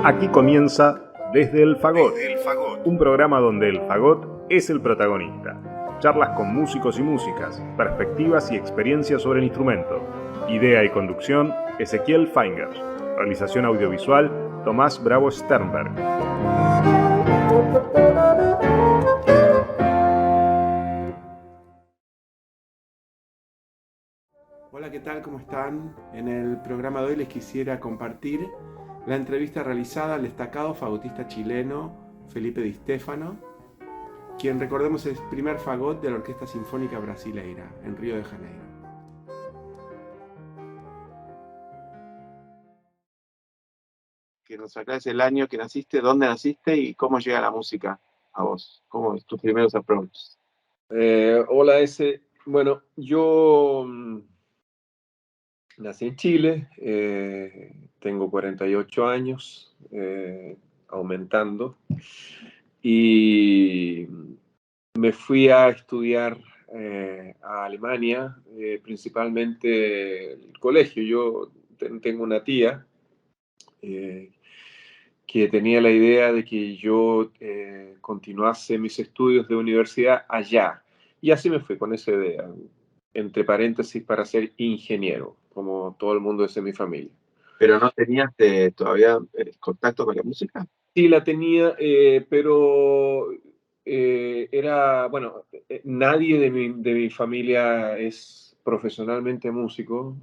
Aquí comienza Desde el Fagot, un programa donde el fagot es el protagonista. Charlas con músicos y músicas, perspectivas y experiencias sobre el instrumento. Idea y conducción, Ezequiel Feingers. Realización audiovisual, Tomás Bravo Sternberg. Hola, ¿qué tal? ¿Cómo están? En el programa de hoy les quisiera compartir la entrevista realizada al destacado fagotista chileno Felipe Di Stefano, quien recordemos es el primer fagot de la Orquesta Sinfónica Brasileira en Río de Janeiro. Que nos aclares el año que naciste, dónde naciste y cómo llega la música a vos, cómo es tus primeros approaches. Hola, bueno, yo nací en Chile, tengo 48 años, aumentando, y me fui a estudiar a Alemania, principalmente el colegio. Yo tengo una tía que tenía la idea de que yo continuase mis estudios de universidad allá. Y así me fui con esa idea, entre paréntesis, para ser ingeniero, como todo el mundo es en mi familia. ¿Pero no tenías todavía contacto con la música? Sí la tenía, pero era, bueno, nadie de mi familia es profesionalmente músico.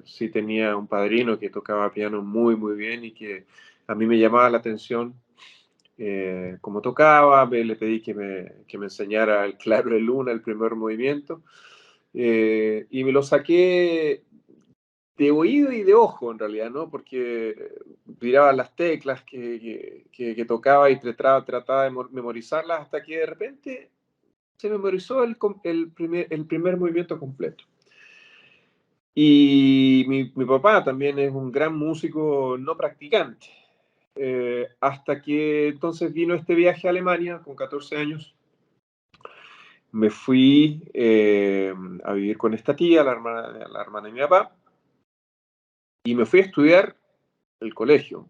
Sí tenía un padrino que tocaba piano muy, muy bien y que a mí me llamaba la atención cómo tocaba. Le pedí que me enseñara el claro de luna, el primer movimiento, y me lo saqué de oído y de ojo, en realidad, ¿no? Porque miraba las teclas que tocaba y trataba de memorizarlas hasta que de repente se memorizó el primer movimiento completo. Y mi papá también es un gran músico no practicante. Hasta que entonces vino este viaje a Alemania con 14 años. Me fui a vivir con esta tía, la hermana de mi papá, y me fui a estudiar el colegio,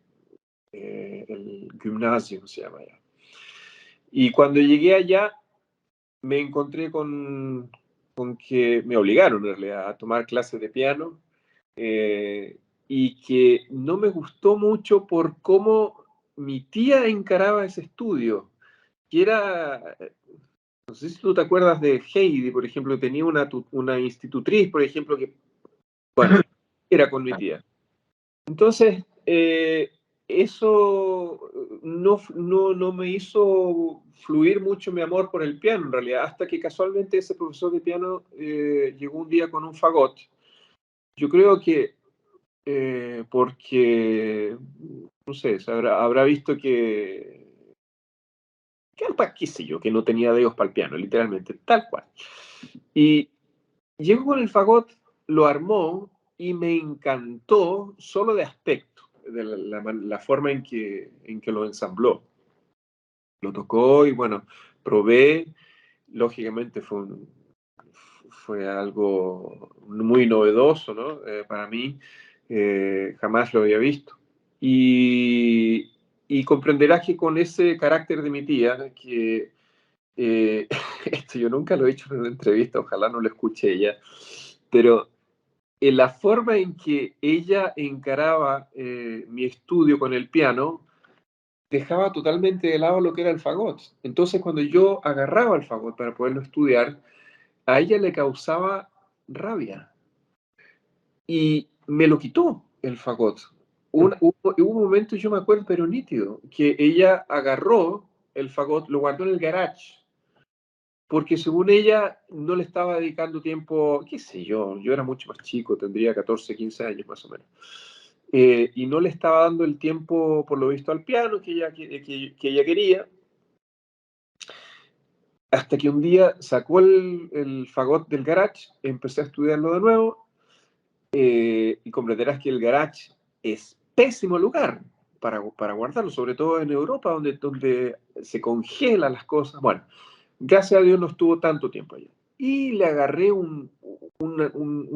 el Gymnasium se llama allá. Y cuando llegué allá, me encontré con que me obligaron en realidad a tomar clases de piano, y que no me gustó mucho por cómo mi tía encaraba ese estudio, que era, no sé si tú te acuerdas de Heidi, por ejemplo, tenía una institutriz, por ejemplo, que, bueno, era con mi tía. Entonces, eso no me hizo fluir mucho mi amor por el piano, en realidad, hasta que casualmente ese profesor de piano llegó un día con un fagot. Yo creo que porque, no sé, habrá visto qué sé yo, que no tenía dedos para el piano, literalmente, tal cual. Y llegó con el fagot, lo armó y me encantó solo de aspecto, de la forma en que lo ensambló. Lo tocó y bueno, probé, lógicamente fue algo muy novedoso, ¿no? Para mí, jamás lo había visto. Y comprenderás que con ese carácter de mi tía, que esto yo nunca lo he hecho en una entrevista, ojalá no lo escuche ella, pero en la forma en que ella encaraba mi estudio con el piano, dejaba totalmente de lado lo que era el fagot. Entonces, cuando yo agarraba el fagot para poderlo estudiar, a ella le causaba rabia y me lo quitó el fagot. Hubo un momento, yo me acuerdo, pero nítido, que ella agarró el fagot, lo guardó en el garage, porque según ella no le estaba dedicando tiempo, qué sé yo era mucho más chico, tendría 14, 15 años más o menos, y no le estaba dando el tiempo, por lo visto, al piano que ella quería, hasta que un día sacó el fagot del garage, empecé a estudiarlo de nuevo, y comprenderás que el garage es pésimo lugar para guardarlo, sobre todo en Europa, donde se congelan las cosas. Bueno, gracias a Dios no estuvo tanto tiempo allá. Y le agarré un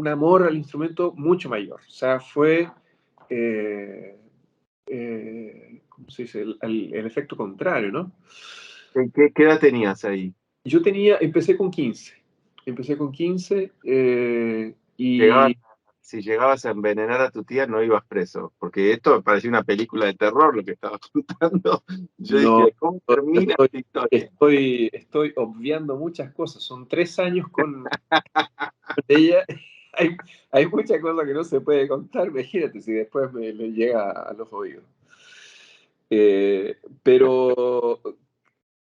amor al instrumento mucho mayor. O sea, fue ¿cómo se dice? El efecto contrario, ¿no? ¿Qué edad tenías ahí? Empecé con 15. Empecé con 15 Llegabas, y si llegabas a envenenar a tu tía, no ibas preso. Porque esto me parecía una película de terror lo que estabas contando. Yo no, dije, ¿cómo termina esta historia? estoy obviando muchas cosas. Son 3 años con ella. Hay, hay muchas cosas que no se puede contar. Imagínate si después le llega a los oídos. Pero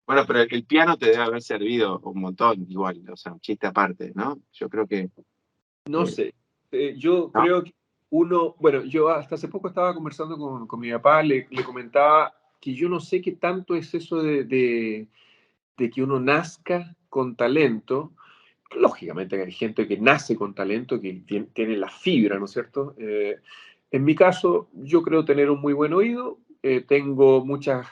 Bueno, pero el piano te debe haber servido un montón, igual, o sea, un chiste aparte, ¿no? Yo creo que, no sé. Yo ¿no? creo que bueno, yo hasta hace poco estaba conversando con mi papá, le comentaba que yo no sé qué tanto es eso de que uno nazca con talento. Lógicamente hay gente que nace con talento, que tiene la fibra, ¿no es cierto? En mi caso, yo creo tener un muy buen oído, tengo muchas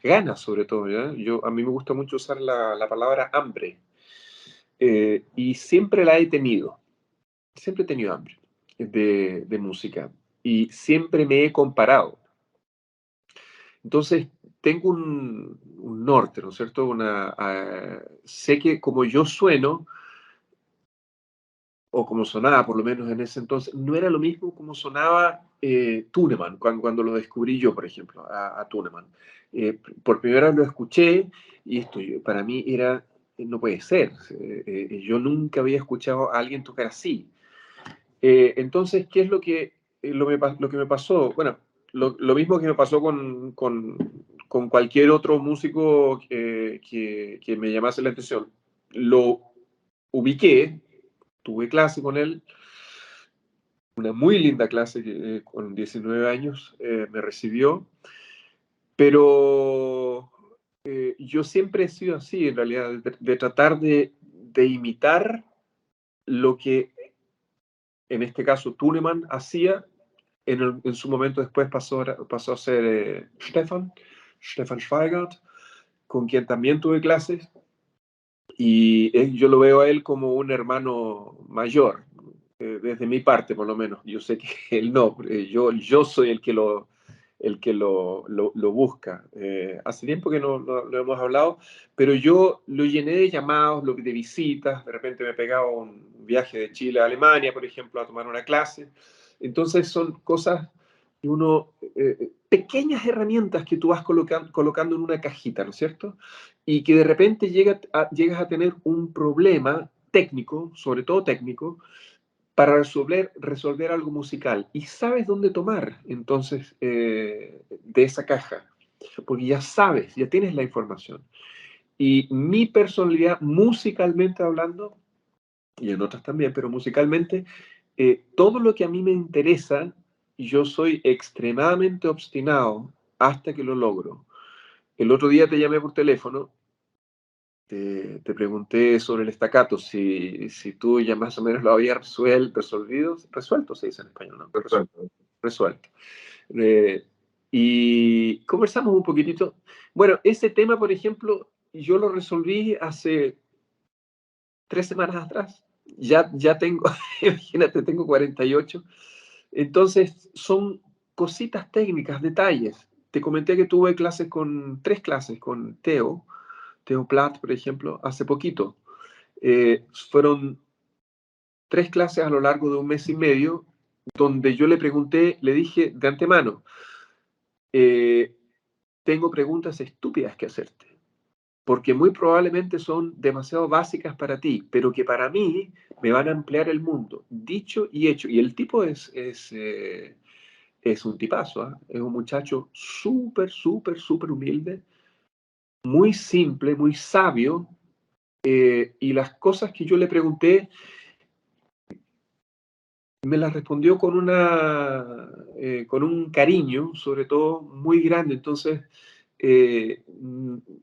ganas sobre todo, ¿ya? A mí me gusta mucho usar la palabra hambre, y siempre la he tenido, siempre he tenido hambre de música y siempre me he comparado. Entonces, tengo un norte, ¿no es cierto? Sé que como yo sueno, o como sonaba por lo menos en ese entonces, no era lo mismo como sonaba Tuneman, cuando lo descubrí yo, por ejemplo, a Tuneman. Por primera vez lo escuché y para mí era, no puede ser, yo nunca había escuchado a alguien tocar así. Entonces, ¿qué es lo que me pasó? Bueno, lo mismo que me pasó con cualquier otro músico que me llamase la atención. Lo ubiqué, tuve clase con él, una muy linda clase que con 19 años me recibió, pero yo siempre he sido así, en realidad, de tratar de imitar lo que en este caso Tuneman hacía. En su momento después pasó a ser Stefan Zweigart, con quien también tuve clases, y yo lo veo a él como un hermano mayor, desde mi parte por lo menos. Yo sé que él no, yo soy el que lo busca. Hace tiempo que no hemos hablado, pero yo lo llené de llamados, de visitas, de repente me pegaba un viaje de Chile a Alemania, por ejemplo, a tomar una clase. Entonces son cosas que pequeñas herramientas que tú vas colocando en una cajita, ¿no es cierto? Y que de repente llegas a tener un problema técnico, sobre todo técnico, para resolver algo musical. Y sabes dónde tomar entonces de esa caja, porque ya sabes, ya tienes la información. Y mi personalidad, musicalmente hablando, y en otras también, pero musicalmente, todo lo que a mí me interesa, yo soy extremadamente obstinado hasta que lo logro. El otro día te llamé por teléfono, te pregunté sobre el staccato, si tú ya más o menos lo habías resuelto se dice en español, ¿no? Perfecto. Resuelto. Eh, y conversamos un poquitito. Bueno, ese tema, por ejemplo, yo lo resolví hace 3 semanas atrás. Ya tengo, imagínate, tengo 48. Entonces, son cositas técnicas, detalles. Te comenté que tuve tres clases con Theo Platt, por ejemplo, hace poquito. Fueron 3 clases a lo largo de un mes y medio, donde yo le dije de antemano, tengo preguntas estúpidas que hacerte, porque muy probablemente son demasiado básicas para ti, pero que para mí me van a ampliar el mundo. Dicho y hecho. Y el tipo es un tipazo, ¿eh? Es un muchacho súper, súper, súper humilde, muy simple, muy sabio, y las cosas que yo le pregunté, me las respondió con un cariño, sobre todo, muy grande. Entonces,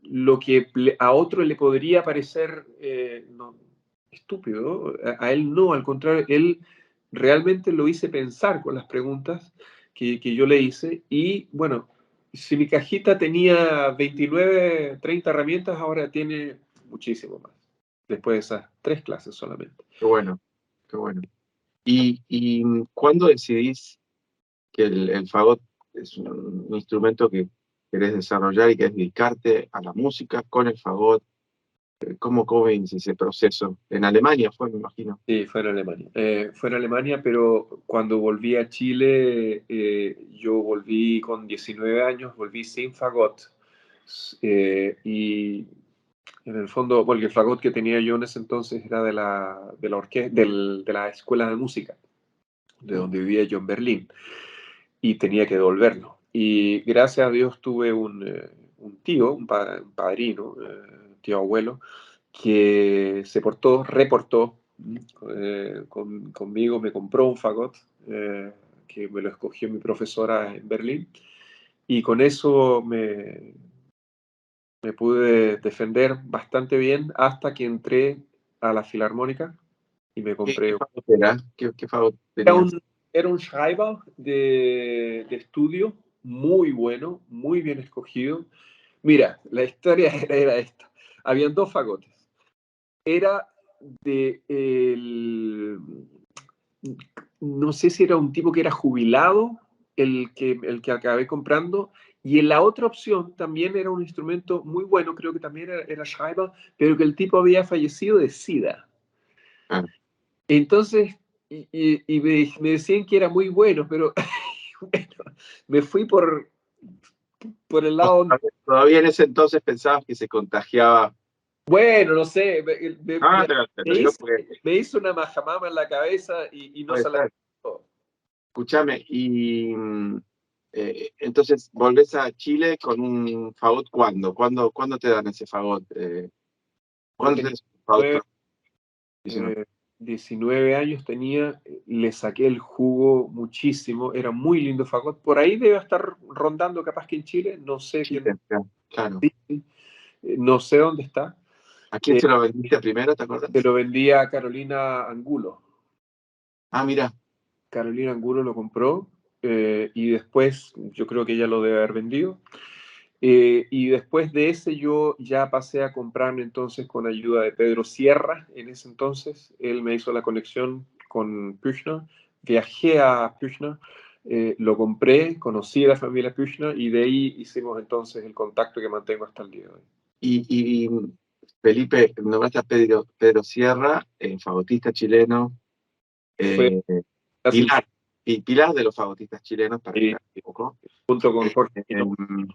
lo que a otro le podría parecer estúpido, a él no, al contrario, él realmente lo hice pensar con las preguntas que yo le hice. Y bueno, si mi cajita tenía 29, 30 herramientas, ahora tiene muchísimo más, después de esas 3 clases solamente. Qué bueno, qué bueno. ¿Y cuándo decidís que el fagot es un instrumento que querés desarrollar y querés dedicarte a la música con el fagot. ¿Cómo inicia ese proceso? En Alemania fue, me imagino. Sí, fue en Alemania. Fue en Alemania, pero cuando volví a Chile, yo volví con 19 años, volví sin fagot. Y en el fondo, porque el fagot que tenía yo en ese entonces era de de la escuela de música, de donde vivía yo en Berlín, y tenía que devolverlo. Y gracias a Dios tuve un tío, un padrino, tío abuelo, que se reportó conmigo, me compró un fagot, que me lo escogió mi profesora en Berlín, y con eso me pude defender bastante bien hasta que entré a la Filarmónica y me ¿Qué compré. fagot era? ¿Qué fagot Era tenías? un, era un Schreiber de estudio muy bueno, muy bien escogido. Mira, la historia era esta. Habían dos fagotes. Era de no sé si era un tipo que era jubilado, el que acabé comprando, y en la otra opción también era un instrumento muy bueno, creo que también era Schreiber, pero que el tipo había fallecido de SIDA. Ah, Entonces, me decían que era muy bueno, pero bueno, me fui por el lado, todavía en ese entonces pensabas que se contagiaba. bueno, no sé, Te lo digo porque me hizo una majamama en la cabeza y no puede se la... ser. Escúchame, y entonces volvés a Chile con un fagot, ¿Cuándo te dan ese fagot? Yo ¿Cuándo tenía tenés un fagot 19, profesional? 19 años tenía, le saqué el jugo muchísimo, era muy lindo fagot. Por ahí debe estar rondando capaz que en Chile, no sé quién, Chile, claro. no sé dónde está. ¿A quién se lo vendiste primero, te Se acuerdas? lo vendía a Carolina Angulo. Ah, mira, Carolina Angulo lo compró, y después yo creo que ella lo debe haber vendido. Y después de ese yo ya pasé a comprarme entonces con ayuda de Pedro Sierra. En ese entonces él me hizo la conexión con Püchner. Viajé a Püchner, lo compré, conocí a la familia Püchner y de ahí hicimos entonces el contacto que mantengo hasta el día de hoy. y Felipe, nombraste a Pedro Sierra, fagotista chileno, Fue eh, la Pilar, Pilar de los fagotistas chilenos, para sinfonía aclarar un poco. junto con Jorge Espinosa. Em,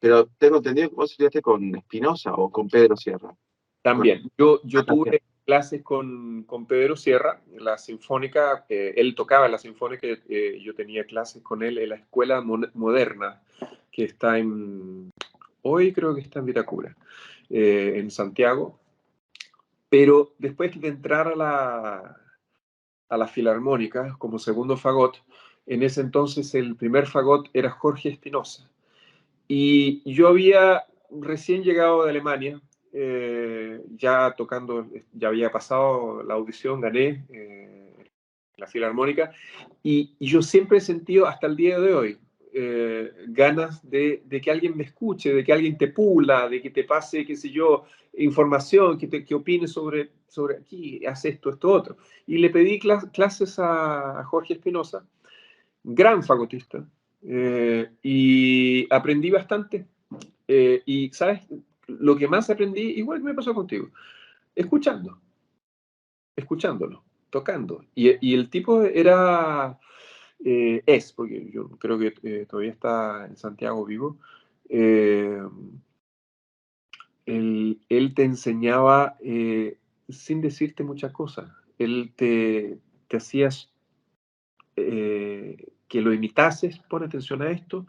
pero tengo entendido que vos estudiaste con Espinosa o con Pedro Sierra. También, yo También. tuve clases con Pedro Sierra, la sinfónica, él tocaba en la sinfónica, yo tenía clases con él en la escuela moderna, que está hoy creo que está en Vitacura, en Santiago, pero después de entrar a la filarmónica como segundo fagot, en ese entonces el primer fagot era Jorge Espinosa, y yo había recién llegado de Alemania, ya tocando, ya había pasado la audición, gané la filarmónica, y yo siempre he sentido hasta el día de hoy ganas de que alguien me escuche, de que alguien te pula, de que te pase, qué sé yo, información, que opine sobre aquí, haz esto, esto, otro. Y le pedí clases a Jorge Espinosa, gran fagotista, y aprendí bastante. Y, ¿sabes? Lo que más aprendí, igual que me pasó contigo, escuchando, escuchándolo, tocando. Y el tipo era, porque yo creo que todavía está en Santiago vivo, eh, él te enseñaba sin decirte muchas cosas. Él te hacías que lo imitases, pon atención a esto,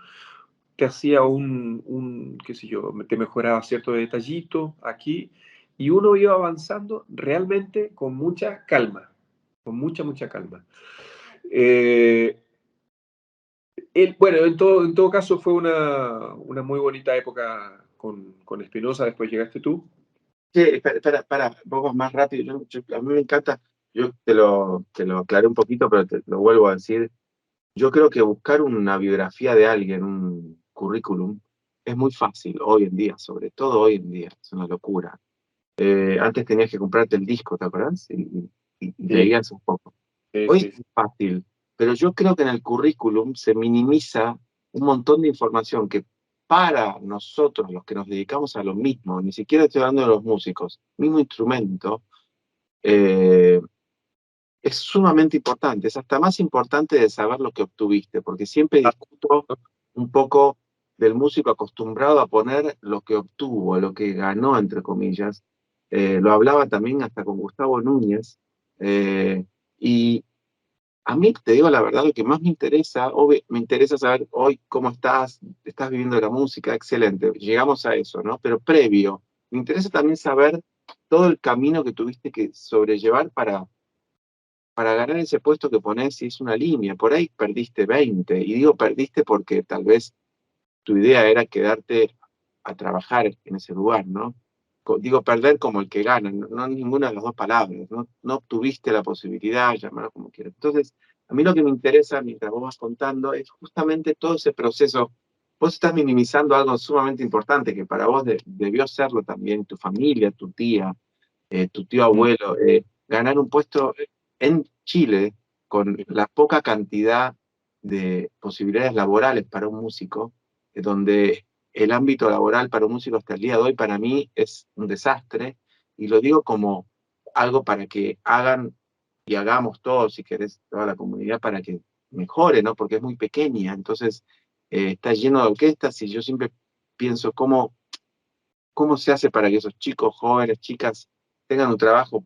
te hacía qué sé yo, te mejoraba cierto detallito aquí, y uno iba avanzando realmente con mucha calma, con mucha calma. Eh, bueno, en todo caso fue una muy bonita época con Espinosa, después llegaste tú. Sí, espera, un poco más rápido. A mí me encanta, yo te lo aclaré un poquito, pero te lo vuelvo a decir. Yo creo que buscar una biografía de alguien, un currículum, es muy fácil hoy en día, sobre todo hoy en día, es una locura. Antes tenías que comprarte el disco, ¿te acuerdas? Y Sí, leías un poco. sí, Hoy es sí. muy fácil. pero yo creo que en el currículum se minimiza un montón de información que para nosotros, los que nos dedicamos a lo mismo, ni siquiera estoy hablando de los músicos, mismo instrumento, es sumamente importante, es hasta más importante de saber lo que obtuviste, porque siempre discuto un poco del músico acostumbrado a poner lo que obtuvo, lo que ganó, entre comillas. Lo hablaba también hasta con Gustavo Núñez, y a mí, te digo la verdad, lo que más me interesa, me interesa saber hoy cómo estás viviendo la música, excelente, llegamos a eso, ¿no? Pero previo, me interesa también saber todo el camino que tuviste que sobrellevar para ganar ese puesto que ponés, si es una línea, por ahí perdiste 20, y digo perdiste porque tal vez tu idea era quedarte a trabajar en ese lugar, ¿no? Digo perder como el que gana, no ninguna de las dos palabras, no obtuviste la posibilidad, llamarlo como quieras. Entonces, a mí lo que me interesa, mientras vos vas contando, es justamente todo ese proceso. Vos estás minimizando algo sumamente importante, que para vos debió serlo también, tu familia, tu tía, tu tío abuelo, ganar un puesto en Chile con la poca cantidad de posibilidades laborales para un músico, donde el ámbito laboral para un músico hasta el día de hoy para mí es un desastre, y lo digo como algo para que hagan y hagamos todos, si querés, toda la comunidad, para que mejore, ¿no? Porque es muy pequeña, entonces está lleno de orquestas, y yo siempre pienso cómo se hace para que esos chicos, jóvenes, chicas, tengan un trabajo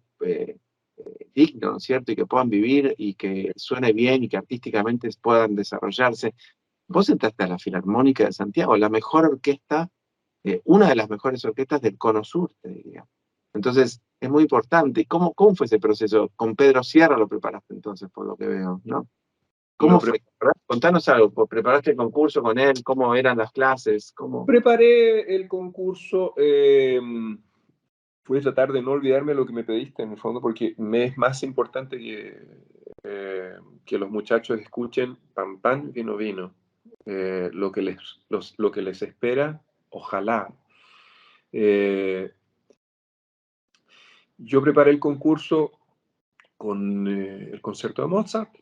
digno, ¿no es cierto? Y que puedan vivir y que suene bien y que artísticamente puedan desarrollarse. Vos entraste a la Filarmónica de Santiago, la mejor orquesta, una de las mejores orquestas del Cono Sur, te diría. Entonces, es muy importante. ¿Y cómo fue ese proceso? Con Pedro Sierra lo preparaste entonces, por lo que veo, ¿no? ¿Cómo fue? Contanos algo. ¿Preparaste el concurso con él? ¿Cómo eran las clases? Preparé el concurso. Voy a tratar de no olvidarme lo que me pediste en el fondo, porque me es más importante que los muchachos escuchen pan pan, vino vino. Lo que les espera, ojalá. Yo preparé el concurso con el concierto de Mozart.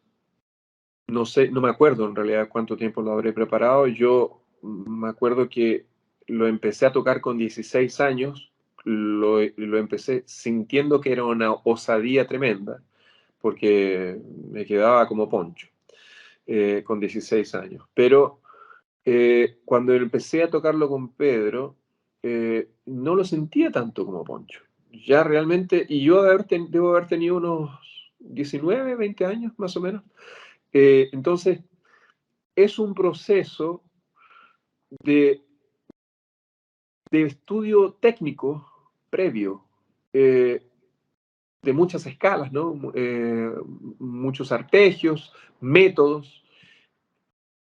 No sé, no me acuerdo en realidad cuánto tiempo lo habré preparado. Yo me acuerdo que lo empecé a tocar con 16 años. Lo empecé sintiendo que era una osadía tremenda, porque me quedaba como poncho con 16 años. Pero cuando empecé a tocarlo con Pedro, no lo sentía tanto como poncho. Ya realmente, y yo debo haber tenido unos 19, 20 años más o menos. Entonces, es un proceso de, de estudio técnico previo, de muchas escalas, ¿no? Muchos arpegios, métodos,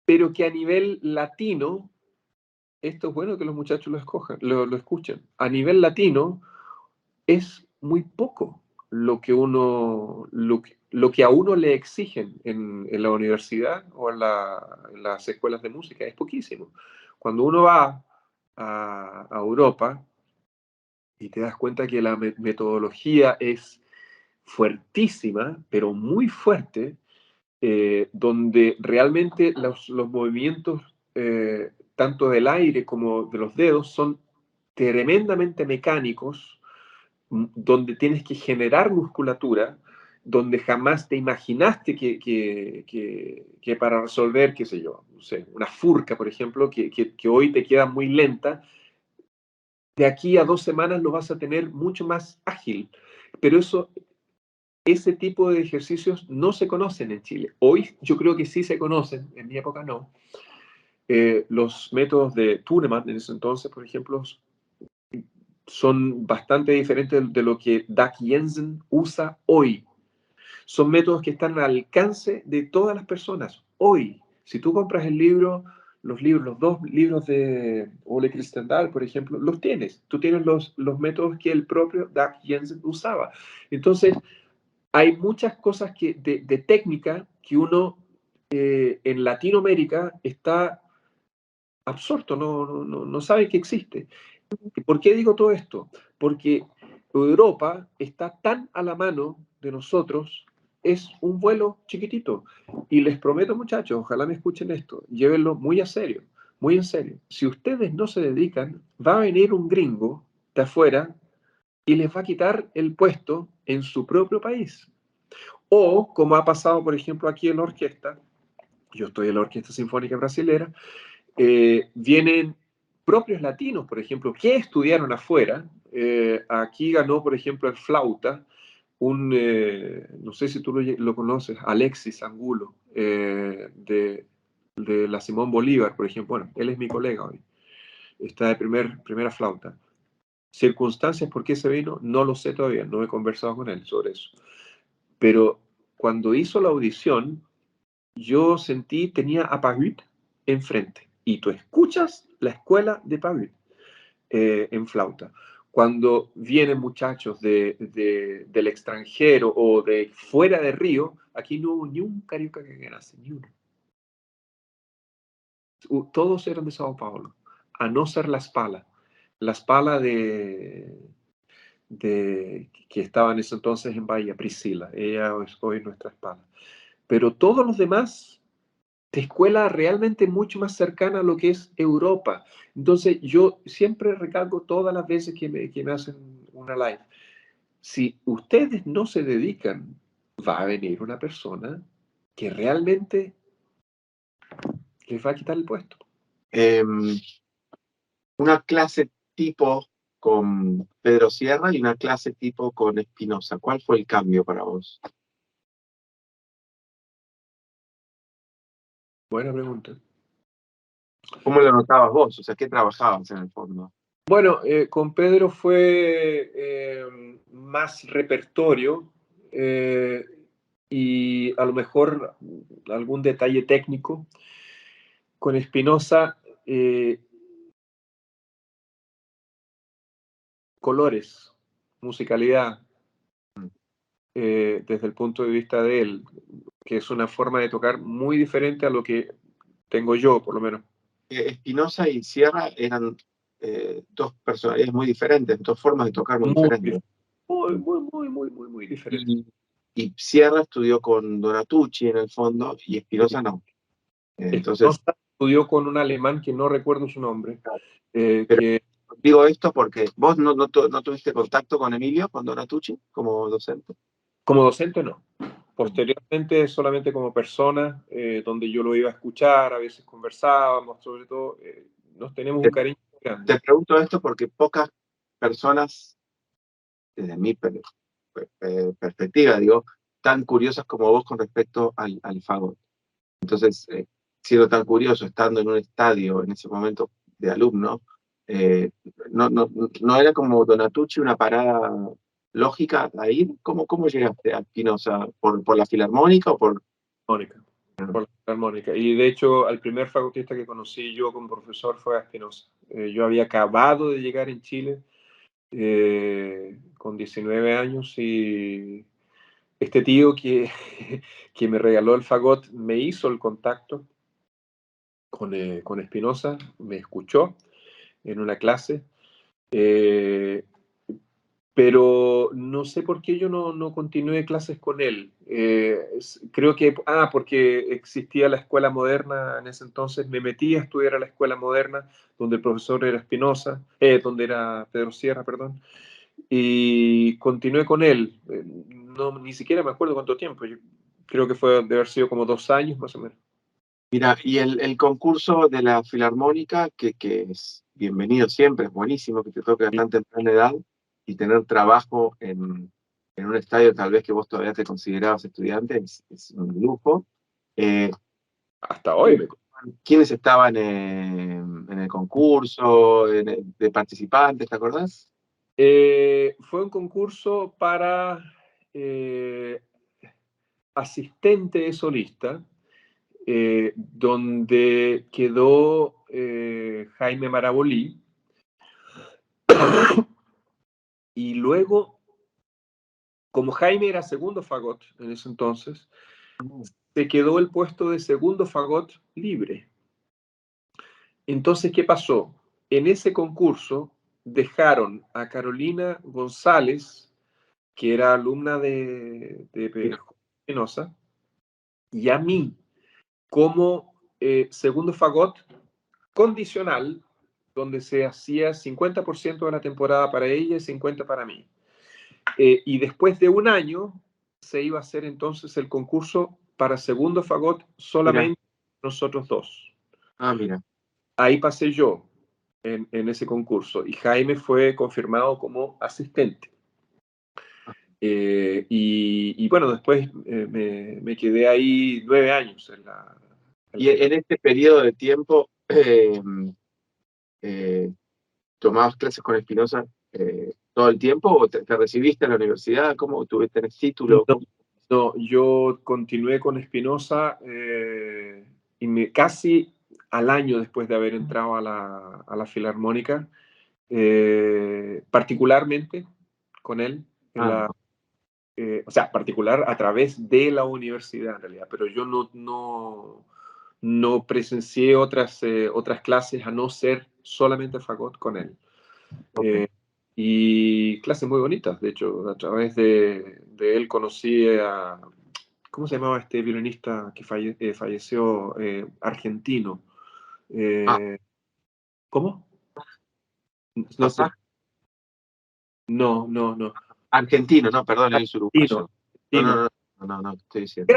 pero que a nivel latino, esto es bueno que los muchachos lo escuchen, a nivel latino es muy poco lo que a uno le exigen en la universidad o en las escuelas de música, es poquísimo. Cuando uno va a Europa y te das cuenta que la metodología es fuertísima, pero muy fuerte, donde realmente los movimientos, tanto del aire como de los dedos, son tremendamente mecánicos, donde tienes que generar musculatura, donde jamás te imaginaste que para resolver, qué sé yo, no sé, una furca, por ejemplo, que hoy te queda muy lenta, de aquí a 2 semanas lo vas a tener mucho más ágil. Pero ese tipo de ejercicios no se conocen en Chile. Hoy yo creo que sí se conocen, en mi época no. Los métodos de Thunemann en ese entonces, por ejemplo, son bastante diferentes de lo que Dag Jensen usa hoy. Son métodos que están al alcance de todas las personas hoy. Si tú compras los 2 libros de Ole Christendahl, por ejemplo, los tienes. Tú tienes los métodos que el propio Dag Jensen usaba. Entonces, hay muchas cosas de técnica que uno en Latinoamérica está absorto, no sabe que existe. ¿Y por qué digo todo esto? Porque Europa está tan a la mano de nosotros es un vuelo chiquitito. Y les prometo, muchachos, ojalá me escuchen esto, llévenlo muy a serio, muy en serio. Si ustedes no se dedican, va a venir un gringo de afuera y les va a quitar el puesto en su propio país. O, como ha pasado, por ejemplo, aquí en la orquesta, yo estoy en la Orquesta Sinfónica Brasilera, vienen propios latinos, por ejemplo, que estudiaron afuera. Aquí ganó, por ejemplo, el flauta, no sé si tú lo conoces, Alexis Angulo, de la Simón Bolívar, por ejemplo. Bueno, él es mi colega hoy. Está de primera flauta. Circunstancias por qué se vino, no lo sé todavía, no he conversado con él sobre eso. Pero cuando hizo la audición, yo tenía a Pahut enfrente. Y tú escuchas la escuela de Pahut en flauta. Cuando vienen muchachos del extranjero o de fuera de Río, aquí no hubo ni un carioca que ganase, ni uno. Todos eran de Sao Paulo, a no ser la Spala. La Spala que estaba en ese entonces en Bahía, Priscila. Ella es hoy nuestra Spala. Pero todos los demás de escuela realmente mucho más cercana a lo que es Europa. Entonces, yo siempre recalco todas las veces que me hacen una live. Si ustedes no se dedican, va a venir una persona que realmente les va a quitar el puesto. Una clase tipo con Pedro Sierra y una clase tipo con Espinosa. ¿Cuál fue el cambio para vos? Buena pregunta. ¿Cómo lo notabas vos? O sea, ¿qué trabajabas en el fondo? Bueno, con Pedro fue más repertorio y a lo mejor algún detalle técnico. Con Espinosa, colores, musicalidad, desde el punto de vista de él, que es una forma de tocar muy diferente a lo que tengo yo, por lo menos. Espinosa y Sierra eran dos personalidades muy diferentes, dos formas de tocar muy diferentes. Muy diferente. Y Sierra estudió con Donatucci en el fondo y Espinosa no. Entonces, Espinosa estudió con un alemán que no recuerdo su nombre. pero digo esto porque vos no tuviste contacto con Emilio, con Donatucci, como docente. Como docente, no. Posteriormente, solamente como persona, donde yo lo iba a escuchar, a veces conversábamos, sobre todo, nos tenemos un cariño grande. Te pregunto esto porque pocas personas, desde mi perspectiva, digo, tan curiosas como vos con respecto al fagot. Entonces, siendo tan curioso, estando en un estadio en ese momento de alumno, no era como Donatucci una parada lógica a ir. ¿Cómo llegaste a Espinosa? ¿Por la filarmónica o por...? Mónica, por la Filarmónica. Y de hecho, al primer fagotista que conocí yo como profesor fue a Espinosa. Yo había acabado de llegar en Chile con 19 años y este tío que me regaló el fagot me hizo el contacto con Espinosa, me escuchó en una clase, pero no sé por qué yo no continué clases con él. Creo que, porque existía la escuela moderna en ese entonces, me metí a estudiar a la escuela moderna, donde el profesor era Espinosa, donde era Pedro Sierra, perdón, y continué con él. Ni siquiera me acuerdo cuánto tiempo, yo creo que fue de haber sido como 2 años más o menos. Mira, y el concurso de la filarmónica, que es bienvenido siempre, es buenísimo que te toque a tan temprana edad y tener trabajo en un estadio tal vez que vos todavía te considerabas estudiante, es un lujo. Hasta hoy. ¿Quiénes estaban en el concurso, de participantes, te acordás? Fue un concurso para asistente de solista, donde quedó Jaime Marabolí. Y luego, como Jaime era segundo fagot en ese entonces, se quedó el puesto de segundo fagot libre. Entonces, ¿qué pasó? En ese concurso dejaron a Carolina González, que era alumna de Espinosa, y a mí como segundo fagot condicional, donde se hacía 50% de la temporada para ella y 50% para mí. Y después de un año se iba a hacer entonces el concurso para segundo fagot solamente nosotros dos. Ah, mira. Ahí pasé yo en ese concurso y Jaime fue confirmado como asistente. Y bueno, después me quedé ahí 9 años Y en este periodo de tiempo, ¿tomabas clases con Espinosa todo el tiempo o te recibiste en la universidad? ¿Cómo tuviste el título? No, yo continué con Espinosa y casi al año después de haber entrado a la Filarmónica, particularmente con él, o sea, particular a través de la universidad en realidad, pero yo no presencié otras clases a no ser solamente fagot con él. Okay. Y clases muy bonitas, de hecho, a través de él conocí a, ¿cómo se llamaba este violinista que falleció, argentino? ¿Cómo? No sé. No. Argentino, no, perdón, él es uruguayo. Argentino. No, estoy diciendo.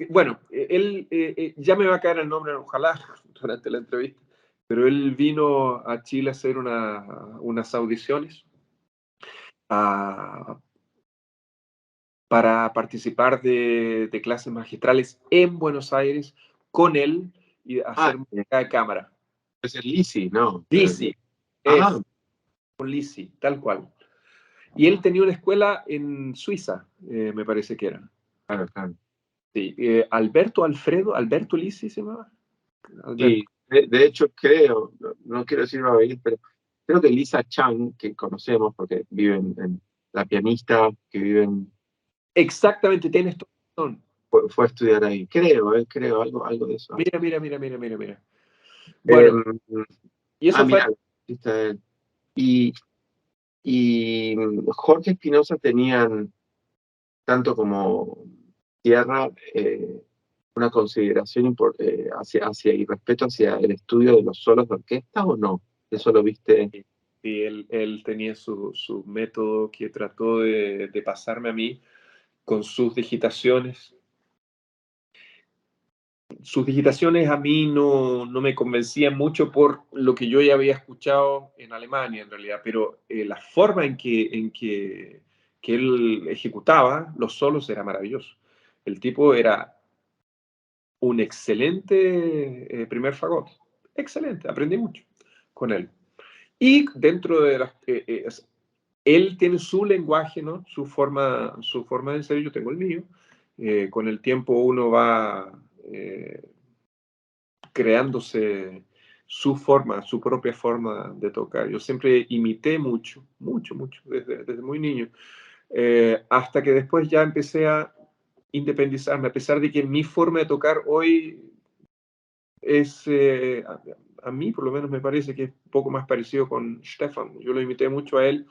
Bueno, él ya me va a caer el nombre, ojalá, durante la entrevista, pero él vino a Chile a hacer unas audiciones para participar de clases magistrales en Buenos Aires con él y hacer música de cámara. Es el Lisi, ¿no? Lisi, con Lisi, tal cual. Y él tenía una escuela en Suiza, me parece que era. Claro. Sí, Alberto Lisi se llamaba. Sí, de hecho creo, no quiero decir una vez, pero creo que Lisa Chang, que conocemos porque vive en la pianista que vive en... Exactamente, tienes toda razón. Fue a estudiar ahí, creo, algo de eso. Mira. Bueno, y eso fue... Mira, y Jorge Espinosa tenían, tanto como Tierra, una consideración hacia y respeto hacia el estudio de los solos de orquesta, ¿o no? ¿Eso lo viste? Sí, él tenía su método que trató de pasarme a mí con sus digitaciones. Sus digitaciones a mí no me convencían mucho por lo que yo ya había escuchado en Alemania, en realidad, pero la forma en que él ejecutaba los solos era maravilloso. El tipo era un excelente primer fagot. Excelente, aprendí mucho con él. Y dentro de las... él tiene su lenguaje, ¿no? Su forma de ser, yo tengo el mío. Con el tiempo uno va creándose su propia forma de tocar. Yo siempre imité mucho, desde muy niño, hasta que después ya empecé a independizarme, a pesar de que mi forma de tocar hoy es, a mí por lo menos me parece que es un poco más parecido con Stefan. Yo lo imité mucho a él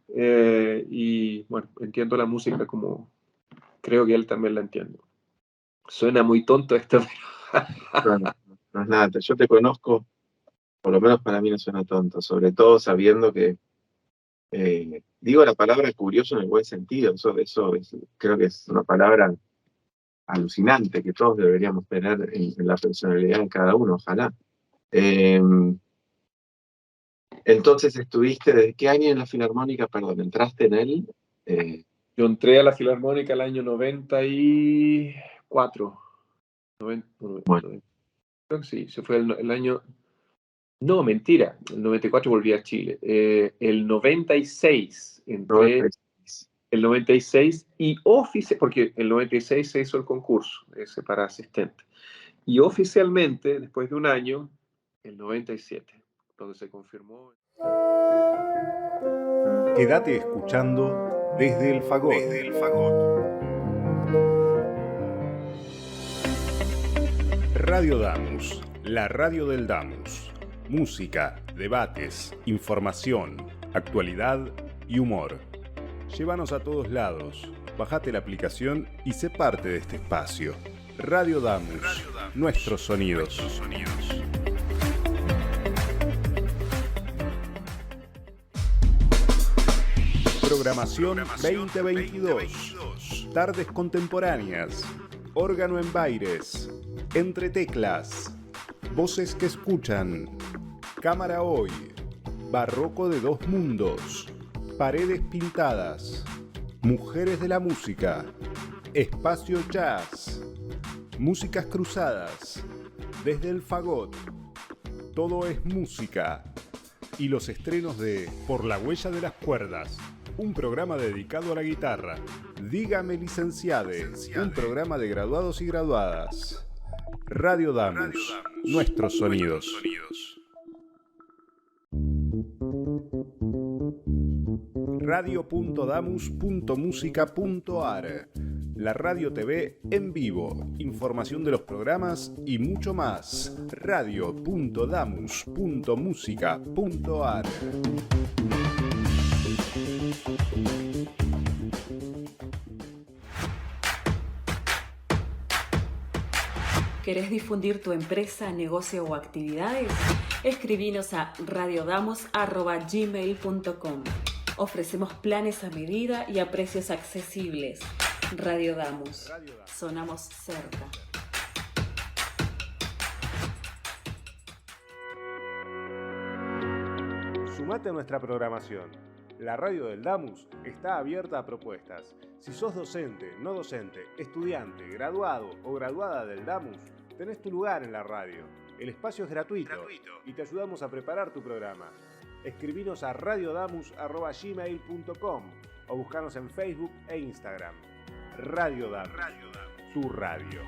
y bueno, entiendo la música como creo que él también la entiende. Suena muy tonto esto, pero... No es nada, yo te conozco, por lo menos para mí no suena tonto, sobre todo sabiendo que, digo la palabra curioso en el buen sentido, eso creo que es una palabra alucinante que todos deberíamos tener en la personalidad de cada uno, ojalá. Entonces, ¿estuviste desde qué año en la Filarmónica? Perdón, ¿entraste en él? Yo entré a la Filarmónica el año 94. Bueno. Creo que sí, se fue el año... No, mentira, el 94 volví a Chile. El 96 entré... 96. El 96 y porque el 96 se hizo el concurso ese para asistente. Y oficialmente, después de un año, el 97, donde se confirmó. Quédate escuchando desde el fagot. Radio Damus, la radio del Damus. Música, debates, información, actualidad y humor. Llévanos a todos lados, Bájate la aplicación y sé parte de este espacio. Radio Damus, nuestros sonidos. Programación 2022. Tardes contemporáneas. Órgano en Baires. Entre teclas. Voces que escuchan. Cámara hoy. Barroco de dos mundos. Paredes pintadas. Mujeres de la música. Espacio jazz. Músicas cruzadas. Desde el fagot. Todo es música. Y los estrenos de Por la huella de las cuerdas, un programa dedicado a la guitarra. Dígame licenciade, un programa de graduados y graduadas. Radio Damus, nuestros sonidos. Radio.damus.musica.ar. La radio TV en vivo, información de los programas y mucho más. Radio.damus.musica.ar. ¿Querés difundir tu empresa, negocio o actividades? Escribinos a radiodamus@gmail.com. Ofrecemos planes a medida y a precios accesibles. Radio Damus. Sonamos cerca. Sumate a nuestra programación. La radio del Damus está abierta a propuestas. Si sos docente, no docente, estudiante, graduado o graduada del Damus, tenés tu lugar en la radio. El espacio es gratuito y te ayudamos a preparar tu programa. Escribinos a radiodamus@gmail.com o buscanos en Facebook e Instagram. Radio Damus, tu radio.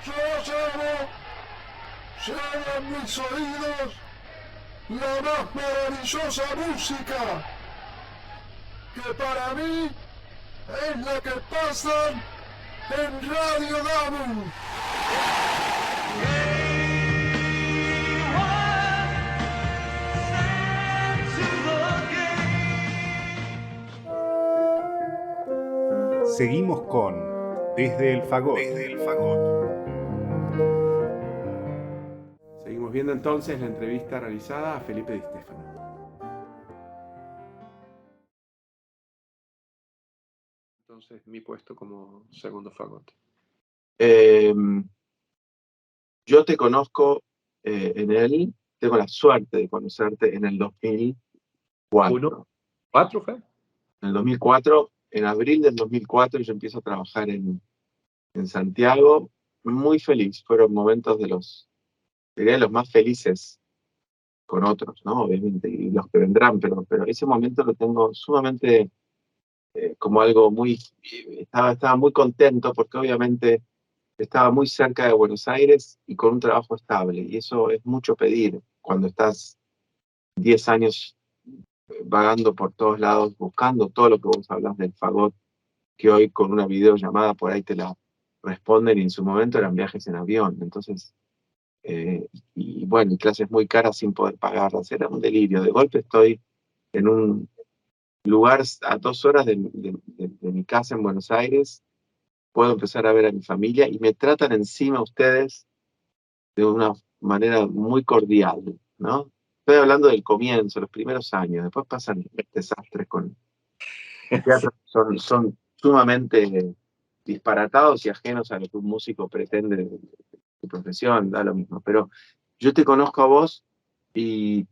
Yo llevo en mis oídos la más maravillosa música, que para mí es la que pasan en Radio Damus. Seguimos con Desde el Fagot. Seguimos viendo entonces la entrevista realizada a Felipe Di Stefano. Entonces, mi puesto como segundo fagot. Yo te conozco tengo la suerte de conocerte en el 2004. ¿4 fue? En el 2004, en abril del 2004, yo empiezo a trabajar en Santiago, muy feliz. Fueron momentos de los más felices con otros, ¿no? Obviamente, y los que vendrán, pero ese momento lo tengo sumamente como algo muy... Estaba muy contento porque obviamente estaba muy cerca de Buenos Aires y con un trabajo estable, y eso es mucho pedir cuando estás 10 años vagando por todos lados, buscando todo lo que vos hablas del fagot, que hoy con una videollamada por ahí te la responden, y en su momento eran viajes en avión. Entonces, y bueno, y clases muy caras sin poder pagarlas, era un delirio. De golpe estoy en un lugar a 2 horas de mi casa en Buenos Aires, puedo empezar a ver a mi familia y me tratan encima ustedes de una manera muy cordial, ¿no? Estoy hablando del comienzo, los primeros años, después pasan desastres con teatro, son sumamente disparatados y ajenos a lo que un músico pretende de su profesión, da lo mismo. Pero yo te conozco a vos y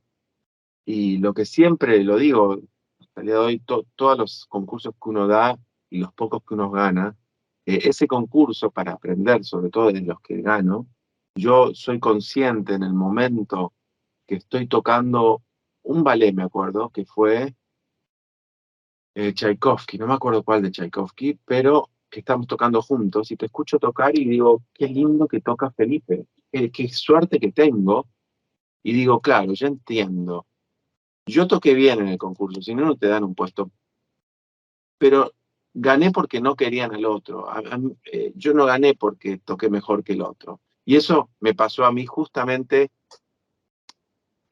lo que siempre lo digo, hasta el día de hoy, todos los concursos que uno da y los pocos que uno gana, ese concurso para aprender, sobre todo de los que gano, yo soy consciente en el momento que estoy tocando un ballet, me acuerdo, que fue Tchaikovsky, no me acuerdo cuál de Tchaikovsky, pero que estamos tocando juntos, y te escucho tocar y digo, qué lindo que toca Felipe, qué suerte que tengo, y digo, claro, yo entiendo, yo toqué bien en el concurso, si no, no te dan un puesto, pero gané porque no querían al otro, yo no gané porque toqué mejor que el otro, y eso me pasó a mí justamente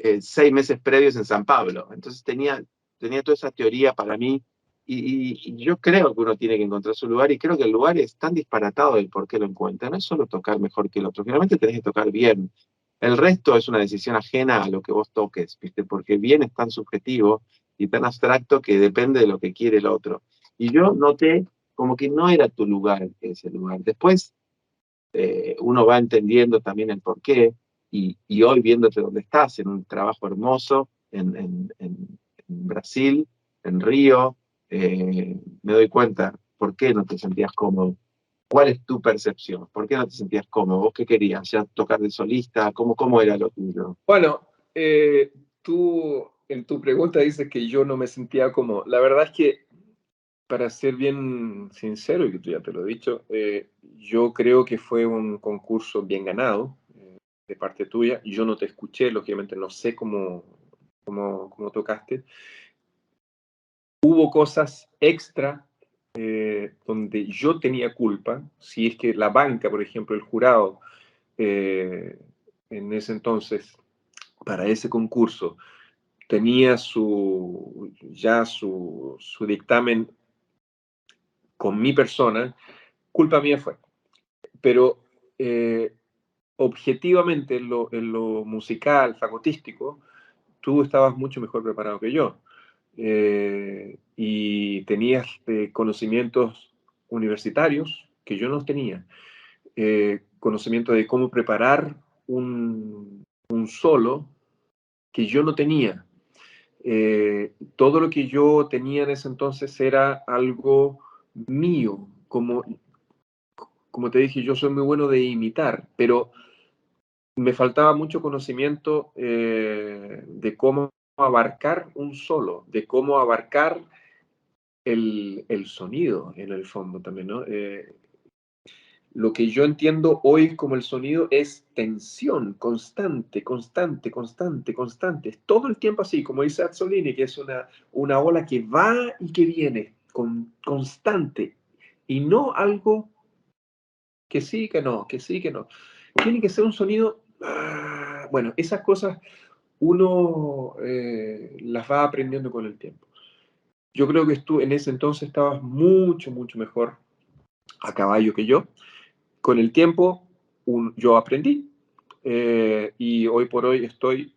6 meses previos en San Pablo. Entonces tenía toda esa teoría para mí, y yo creo que uno tiene que encontrar su lugar, y creo que el lugar es tan disparatado del por qué lo encuentra. No es solo tocar mejor que el otro, finalmente tenés que tocar bien. El resto es una decisión ajena a lo que vos toques, ¿viste? Porque bien es tan subjetivo y tan abstracto que depende de lo que quiere el otro. Y yo noté como que no era tu lugar ese lugar. Después uno va entendiendo también el por qué, y hoy viéndote donde estás, en un trabajo hermoso, en Brasil, en Río, me doy cuenta por qué no te sentías cómodo. ¿Cuál es tu percepción? ¿Por qué no te sentías cómodo? ¿Vos qué querías? ¿Ya tocar de solista? ¿Cómo era lo tuyo? Bueno, tú en tu pregunta dices que yo no me sentía como. La verdad es que, para ser bien sincero, y que tú ya te lo he dicho, yo creo que fue un concurso bien ganado de parte tuya. Yo no te escuché, lógicamente no sé cómo tocaste. Hubo cosas extra donde yo tenía culpa, si es que la banca, por ejemplo, el jurado, en ese entonces, para ese concurso, tenía su dictamen con mi persona, culpa mía fue. Pero objetivamente en lo musical, fagotístico, tú estabas mucho mejor preparado que yo. Y tenías conocimientos universitarios que yo no tenía. Conocimiento de cómo preparar un solo que yo no tenía. Todo lo que yo tenía en ese entonces era algo mío, como te dije, yo soy muy bueno de imitar, pero me faltaba mucho conocimiento de cómo abarcar un solo, de cómo abarcar el sonido en el fondo también, ¿no? Lo que yo entiendo hoy como el sonido es tensión constante, constante, constante, constante. Es todo el tiempo así, como dice Azzolini, que es una ola que va y que viene, constante, y no algo que sí, que no, que sí, que no. Tiene que ser un sonido... Bueno, esas cosas uno las va aprendiendo con el tiempo. Yo creo que tú en ese entonces estabas mucho, mucho mejor a caballo que yo. Con el tiempo yo aprendí, y hoy por hoy estoy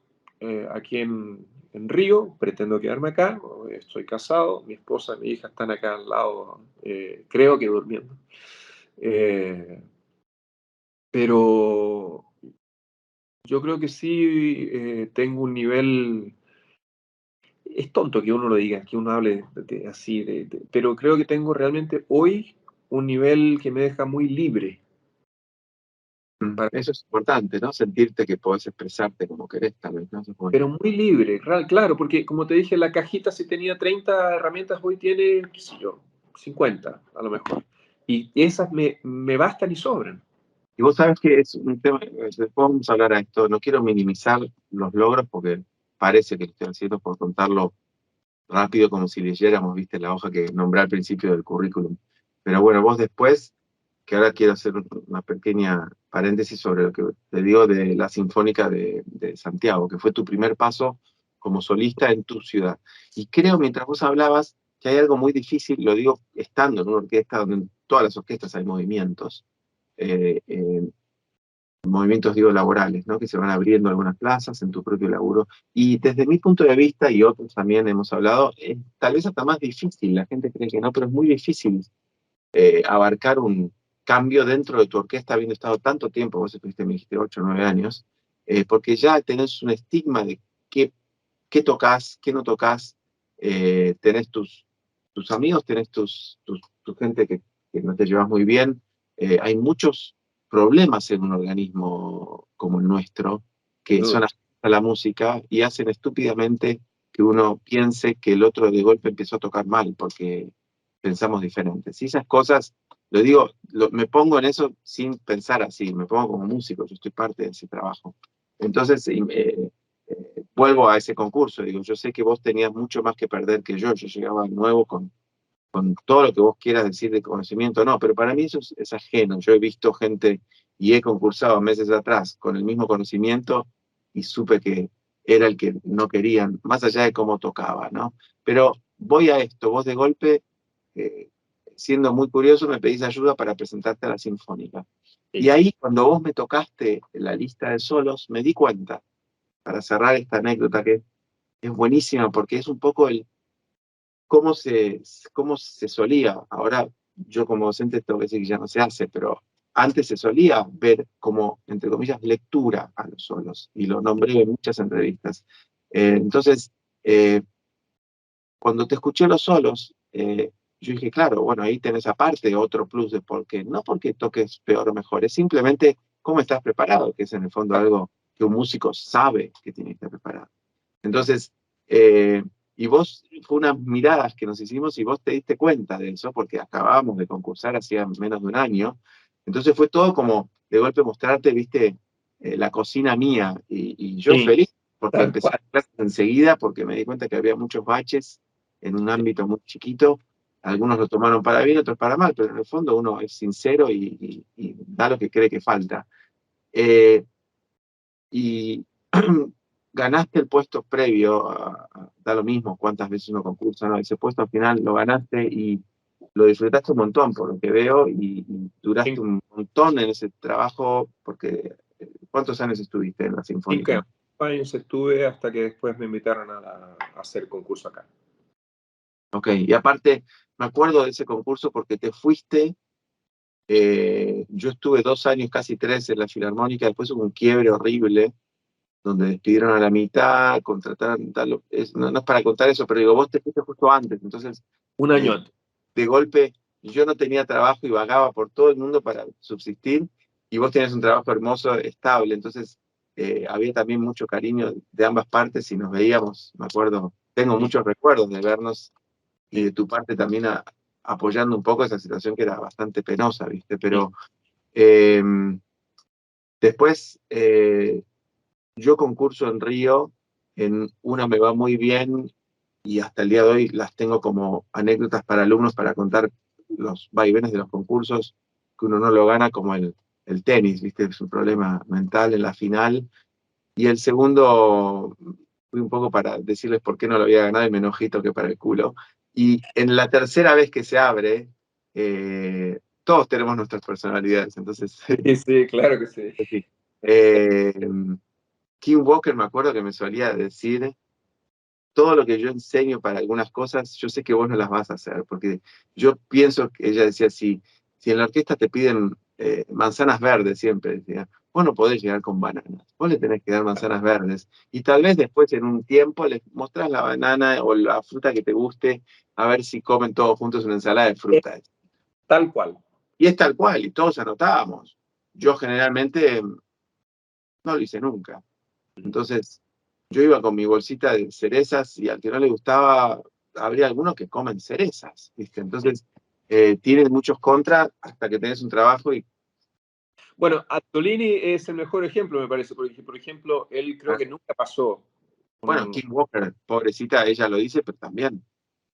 aquí en Río, pretendo quedarme acá, estoy casado, mi esposa y mi hija están acá al lado, creo que durmiendo. Pero yo creo que sí tengo un nivel, es tonto que uno lo diga, que uno hable así, pero creo que tengo realmente hoy un nivel que me deja muy libre. Eso es importante, ¿no? Sentirte que podés expresarte como querés, tal vez, ¿no? Pero muy libre, claro, porque como te dije, la cajita si tenía 30 herramientas, hoy tiene, qué sé yo, 50 a lo mejor. Y esas me bastan y sobran. Y vos sabés que es un tema, después vamos a hablar a esto, no quiero minimizar los logros porque parece que lo estoy haciendo por contarlo rápido como si leyéramos, viste, la hoja que nombré al principio del currículum. Pero bueno, vos después, que ahora quiero hacer una pequeña paréntesis sobre lo que te digo de la Sinfónica de Santiago, que fue tu primer paso como solista en tu ciudad. Y creo, mientras vos hablabas, que hay algo muy difícil, lo digo estando en una orquesta donde en todas las orquestas hay movimientos, eh, eh, movimientos, digo, laborales, ¿no? Que se van abriendo algunas plazas en tu propio laburo. Y desde mi punto de vista, y otros también hemos hablado, tal vez hasta más difícil, la gente cree que no, pero es muy difícil abarcar un cambio dentro de tu orquesta habiendo estado tanto tiempo, vos estuviste, me dijiste, 8 o 9 años, porque ya tenés un estigma de qué tocas, qué no tocas, tenés tus amigos, tenés tu gente que no te llevas muy bien, hay muchos problemas en un organismo como el nuestro que son a la música y hacen estúpidamente que uno piense que el otro de golpe empezó a tocar mal porque pensamos diferentes. Y esas cosas, lo digo, me pongo en eso sin pensar así, me pongo como músico, yo estoy parte de ese trabajo. Entonces, vuelvo a ese concurso, digo, yo sé que vos tenías mucho más que perder que yo llegaba nuevo con todo lo que vos quieras decir de conocimiento, no, pero para mí eso es ajeno. Yo he visto gente y he concursado meses atrás con el mismo conocimiento y supe que era el que no querían, más allá de cómo tocaba, ¿no? Pero voy a esto, vos de golpe, siendo muy curioso, me pedís ayuda para presentarte a la Sinfónica. Y ahí, cuando vos me tocaste la lista de solos, me di cuenta, para cerrar esta anécdota que es buenísima, porque es un poco el cómo se solía. Ahora, yo como docente tengo que decir que ya no se hace, pero antes se solía ver como, entre comillas, lectura a los solos, y lo nombré en muchas entrevistas. Entonces, cuando te escuché los solos, yo dije, claro, bueno, ahí tenés aparte otro plus de por qué. No porque toques peor o mejor, es simplemente cómo estás preparado, que es en el fondo algo que un músico sabe que tiene que estar preparado. Entonces, y vos, fue unas miradas que nos hicimos y vos te diste cuenta de eso, porque acabábamos de concursar hacía menos de un año. Entonces fue todo como de golpe mostrarte, viste, la cocina mía. Y yo Sí, feliz, porque tal empecé cual. las clases enseguida, porque me di cuenta que había muchos baches en un ámbito muy chiquito. Algunos lo tomaron para bien, otros para mal, pero en el fondo uno es sincero y da lo que cree que falta. Y ganaste el puesto previo, da lo mismo cuántas veces uno concursa, ¿no? Ese puesto al final lo ganaste y lo disfrutaste un montón, por lo que veo, y duraste un montón en ese trabajo, porque ¿cuántos años estuviste en la 5 Sinfónica? años estuve hasta que después me invitaron a hacer concurso acá. Ok, y aparte, me acuerdo de ese concurso porque te fuiste, yo estuve 2 años, casi 3 en la Filarmónica, después hubo un quiebre horrible, donde despidieron a la mitad, contrataron, tal, no es para contar eso, pero digo, vos te fuiste justo antes, entonces, Un año eh, antes. de golpe, yo no tenía trabajo y vagaba por todo el mundo para subsistir, y vos tenías un trabajo hermoso, estable, entonces había también mucho cariño de ambas partes y nos veíamos, me acuerdo, tengo muchos recuerdos de vernos y de tu parte también apoyando un poco esa situación que era bastante penosa, ¿viste? Pero eh, después... yo concurso en Río, en una me va muy bien y hasta el día de hoy las tengo como anécdotas para alumnos para contar los vaivenes de los concursos, que uno no lo gana como el tenis, ¿viste? Es un problema mental en la final. Y el segundo, fui un poco para decirles por qué no lo había ganado y me enojito que para el culo. Y en la tercera vez que se abre, todos tenemos nuestras personalidades, entonces, Sí, sí, claro que sí. sí. Eh, Kim Walker me acuerdo que me solía decir, todo lo que yo enseño para algunas cosas, yo sé que vos no las vas a hacer, porque yo pienso que ella decía, si en la orquesta te piden manzanas verdes siempre, decía, vos no podés llegar con bananas, vos le tenés que dar manzanas verdes, y tal vez después en un tiempo les mostrás la banana o la fruta que te guste, a ver si comen todos juntos una ensalada de fruta. Tal cual. Y es tal cual, y todos anotábamos. Yo generalmente no lo hice nunca. Entonces, yo iba con mi bolsita de cerezas y al que no le gustaba, habría algunos que comen cerezas, ¿viste? Entonces, tienes muchos contras hasta que tenés un trabajo y... Bueno, Antolini es el mejor ejemplo, me parece, porque, por ejemplo, él creo que nunca pasó. Bueno, Kim Walker, pobrecita, ella lo dice, pero también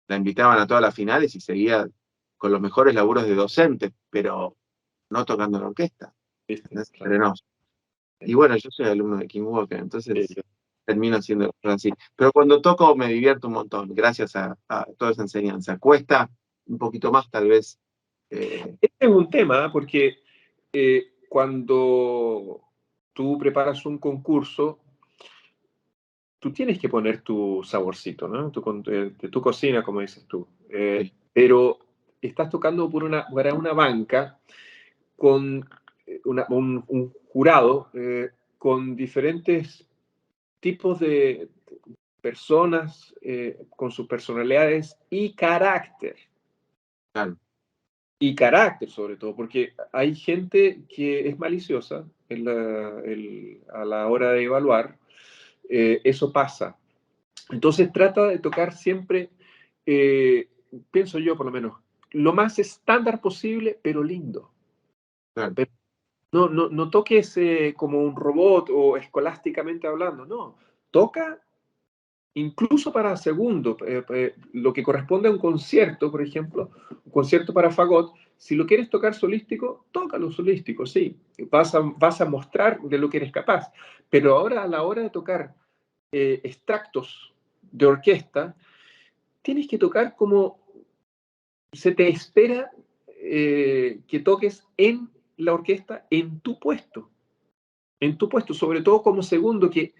la invitaban a todas las finales y seguía con los mejores laburos de docente, pero no tocando en la orquesta. ¿Viste? Entre nos. Y bueno, yo soy alumno de Kim Walker, entonces termino haciendo cosas así. Pero cuando toco me divierto un montón, gracias a toda esa enseñanza. Cuesta un poquito más, tal vez. Este es un tema, porque cuando tú preparas un concurso, tú tienes que poner tu saborcito, ¿no? De tu cocina, como dices tú. Sí, Pero estás tocando para una banca con un jurado con diferentes tipos de personas con sus personalidades y carácter. claro, Y carácter, sobre todo, porque hay gente que es maliciosa a la hora de evaluar. Eso pasa. Entonces trata de tocar siempre, pienso yo por lo menos, lo más estándar posible, pero lindo. claro. Pero no toques como un robot o escolásticamente hablando, no. Toca incluso para segundo, lo que corresponde a un concierto, por ejemplo, un concierto para fagot, si lo quieres tocar solístico, tócalo solístico, sí, vas a mostrar de lo que eres capaz, pero ahora a la hora de tocar extractos de orquesta, tienes que tocar como se te espera que toques en la orquesta en tu puesto, sobre todo como segundo, que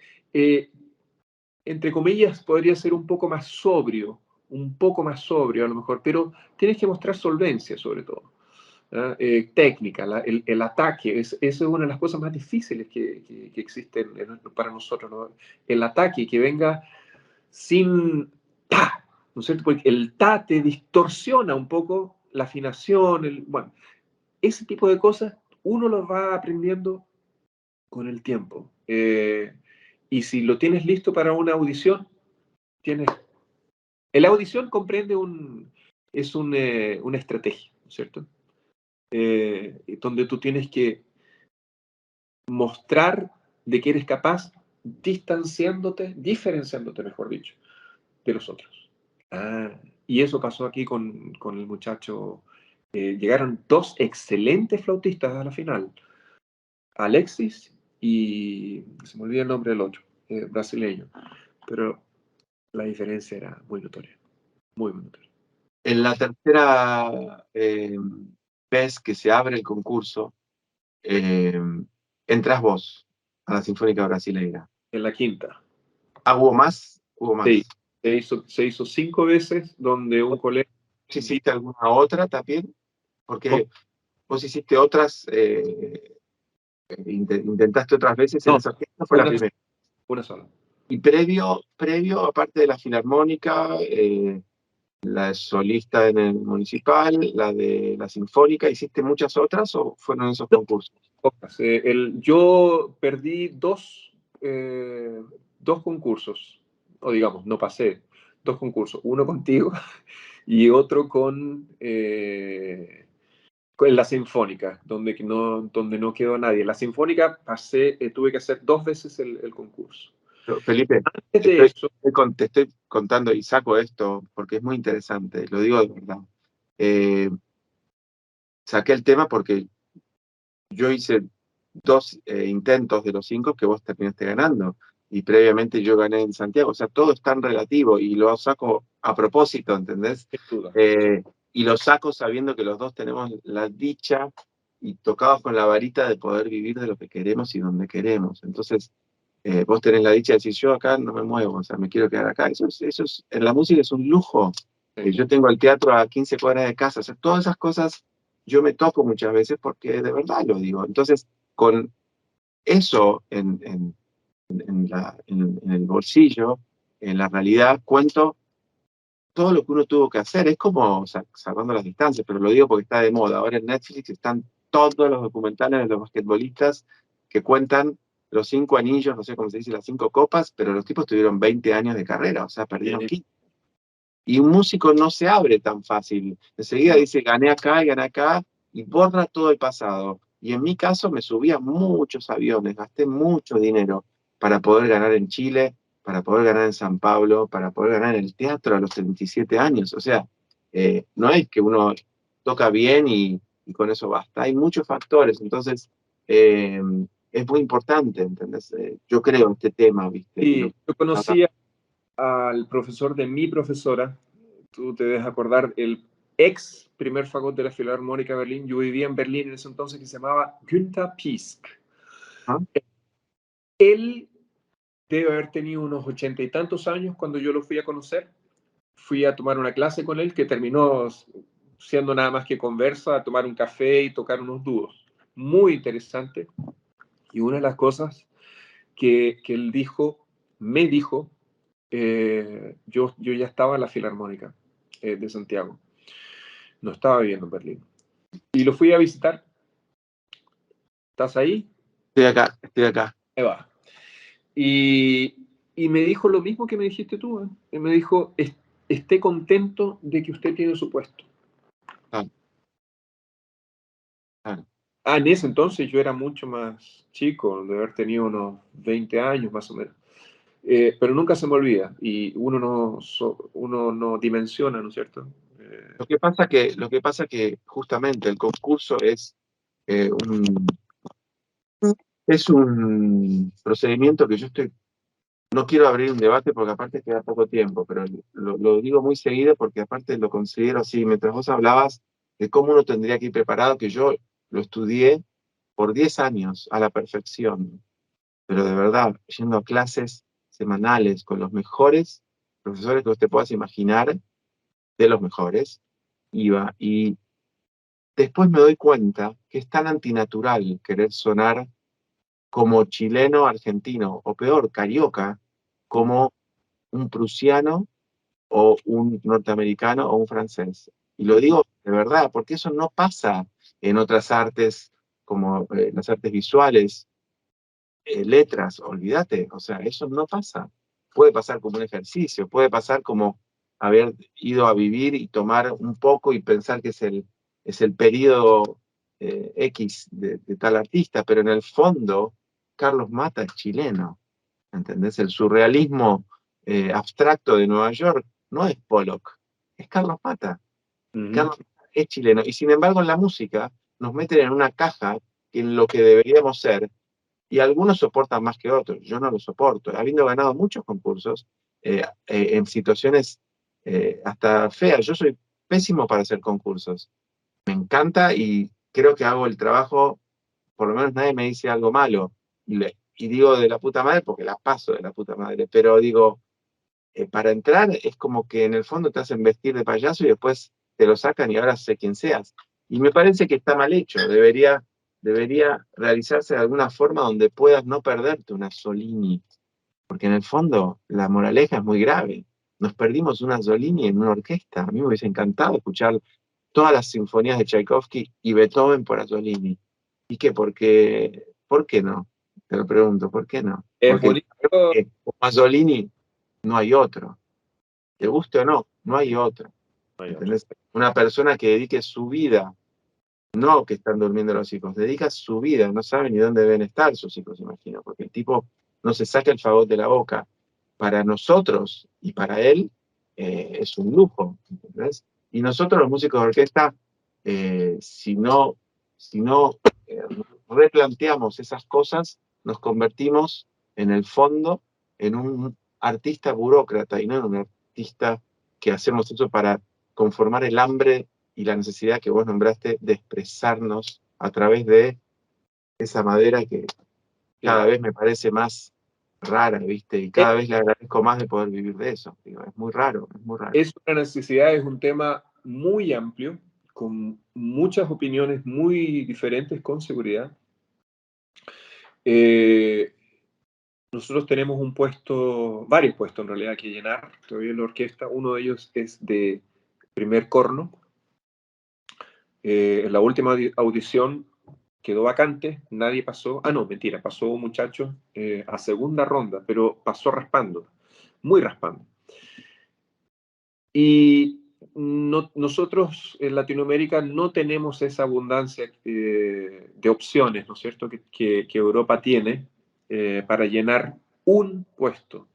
entre comillas podría ser un poco más sobrio a lo mejor, pero tienes que mostrar solvencia sobre todo. Técnica, el ataque, esa es una de las cosas más difíciles que existen para nosotros, ¿no? El ataque, que venga sin ta, ¿no es cierto? Porque el ta te distorsiona un poco la afinación, bueno, ese tipo de cosas uno lo va aprendiendo con el tiempo. Y si lo tienes listo para una audición, tienes... La audición comprende una estrategia, ¿no es cierto? Donde tú tienes que mostrar de que eres capaz, diferenciándote, mejor dicho, de los otros. Y eso pasó aquí con el muchacho. Llegaron dos excelentes flautistas a la final, Alexis y se me olvida el nombre del otro, brasileño, pero la diferencia era muy notoria, muy notoria. En la tercera vez que se abre el concurso, entras vos a la Sinfónica Brasileira. En la quinta. ¿Hubo más? Hubo más. Sí, se hizo 5 veces, donde un colega... ¿Hiciste alguna otra también? Porque vos hiciste otras, intentaste otras veces en No, esa orquesta, fue la primera. Una sola. Y previo, aparte de la Filarmónica, la solista en el Municipal, la de la Sinfónica, ¿hiciste muchas otras o fueron esos concursos? Pocas. Yo perdí dos concursos, o digamos, no pasé, 2 concursos, uno contigo y otro con la Sinfónica, donde no quedó nadie. La Sinfónica pasé, tuve que hacer 2 veces el concurso. Pero, Felipe, Antes de eso, te estoy contando y saco esto porque es muy interesante, lo digo de verdad. Saqué el tema porque yo hice 2 intentos de los 5 que vos terminaste ganando, y previamente yo gané en Santiago, o sea, todo es tan relativo y lo saco a propósito, ¿entendés? sin duda. Y lo saco sabiendo que los dos tenemos la dicha y tocados con la varita de poder vivir de lo que queremos y donde queremos. Entonces, vos tenés la dicha de decir, yo acá no me muevo, o sea, me quiero quedar acá. Eso es, en la música es un lujo. Yo tengo el teatro a 15 cuadras de casa, o sea, todas esas cosas yo me toco muchas veces porque de verdad lo digo. Entonces, con eso en el bolsillo, en la realidad, cuento todo lo que uno tuvo que hacer. Es como, salvando las distancias, pero lo digo porque está de moda. Ahora en Netflix están todos los documentales de los basquetbolistas que cuentan los 5 anillos, no sé cómo se dice, las 5 copas, pero los tipos tuvieron 20 años de carrera, o sea, perdieron 15. Y un músico no se abre tan fácil. Enseguida dice, gané acá, y borra todo el pasado. Y en mi caso me subí a muchos aviones, gasté mucho dinero para poder ganar en Chile, para poder ganar en San Pablo, para poder ganar en el teatro a los 37 años. O sea, no es que uno toca bien y con eso basta. Hay muchos factores. Entonces, es muy importante, ¿entendés? Yo creo en este tema, ¿viste? Sí, yo conocí al profesor de mi profesora, tú te debes acordar, el ex primer fagot de la Filarmónica de Berlín. Yo vivía en Berlín en ese entonces, que se llamaba Günther Piesk. ¿Ah? Él debe haber tenido unos 80 y tantos años cuando yo lo fui a conocer. Fui a tomar una clase con él que terminó siendo nada más que conversa, a tomar un café y tocar unos dúos. Muy interesante. Y una de las cosas que él me dijo, yo ya estaba en la Filarmónica de Santiago. No estaba viviendo en Berlín. Y lo fui a visitar. ¿Estás ahí? Estoy acá. Ahí va. Y me dijo lo mismo que me dijiste tú. Me dijo, esté contento de que usted tiene su puesto. Claro. En ese entonces yo era mucho más chico, de haber tenido unos 20 años más o menos. Pero nunca se me olvida y uno no dimensiona, ¿no es cierto? Lo que pasa que justamente el concurso es un procedimiento que yo estoy no quiero abrir un debate porque aparte queda poco tiempo, pero lo digo muy seguido porque aparte lo considero así. Mientras vos hablabas de cómo uno tendría que ir preparado, que yo lo estudié por 10 años a la perfección, pero de verdad, yendo a clases semanales con los mejores profesores que vos te puedas imaginar, de los mejores, iba. Y después me doy cuenta que es tan antinatural querer sonar como chileno, argentino, o peor, carioca, como un prusiano o un norteamericano o un francés. Y lo digo de verdad, porque eso no pasa en otras artes como las artes visuales, letras, olvídate, o sea, eso no pasa. Puede pasar como un ejercicio, puede pasar como haber ido a vivir y tomar un poco y pensar que es el periodo X de tal artista, pero en el fondo Carlos Mata es chileno, ¿entendés? El surrealismo abstracto de Nueva York no es Pollock, es Carlos Mata. Carlos Mata es chileno, y sin embargo en la música nos meten en una caja en lo que deberíamos ser, y algunos soportan más que otros. Yo no lo soporto. Habiendo ganado muchos concursos en situaciones hasta feas, yo soy pésimo para hacer concursos. Me encanta y creo que hago el trabajo, por lo menos nadie me dice algo malo. Y digo de la puta madre porque la paso de la puta madre, pero digo, para entrar es como que en el fondo te hacen vestir de payaso y después te lo sacan y ahora sé quién seas. Y me parece que está mal hecho, debería realizarse de alguna forma donde puedas no perderte una Solini, porque en el fondo la moraleja es muy grave. Nos perdimos una Solini en una orquesta. A mí me hubiese encantado escuchar todas las sinfonías de Tchaikovsky y Beethoven por Azzolini. ¿Y qué? ¿Por qué no? Te lo pregunto, ¿por qué no? Es Porque bonito. como Azzolini no hay otro. Te guste o no, no hay otro. ¿Entendés? Una persona que dedique su vida, no que están durmiendo los hijos, dedica su vida, no sabe ni dónde deben estar sus hijos, imagino, porque el tipo no se saca el fagot de la boca. Para nosotros y para él es un lujo, ¿entendés? Y nosotros los músicos de orquesta, si no replanteamos esas cosas, nos convertimos en el fondo en un artista burócrata y no en un artista que hacemos eso para conformar el hambre y la necesidad que vos nombraste de expresarnos a través de esa madera que cada vez me parece más rara, ¿viste? Y cada vez le agradezco más de poder vivir de eso. Digo, es muy raro, es muy raro. Es una necesidad, es un tema muy amplio, con muchas opiniones muy diferentes, con seguridad. Nosotros tenemos varios puestos en realidad que llenar todavía en la orquesta. Uno de ellos es de primer corno. En la última audición quedó vacante, nadie pasó. Ah, no, mentira, pasó un muchacho a segunda ronda, pero pasó raspando, muy raspando. Y nosotros en Latinoamérica no tenemos esa abundancia de opciones, ¿no es cierto?, que Europa tiene para llenar un puesto.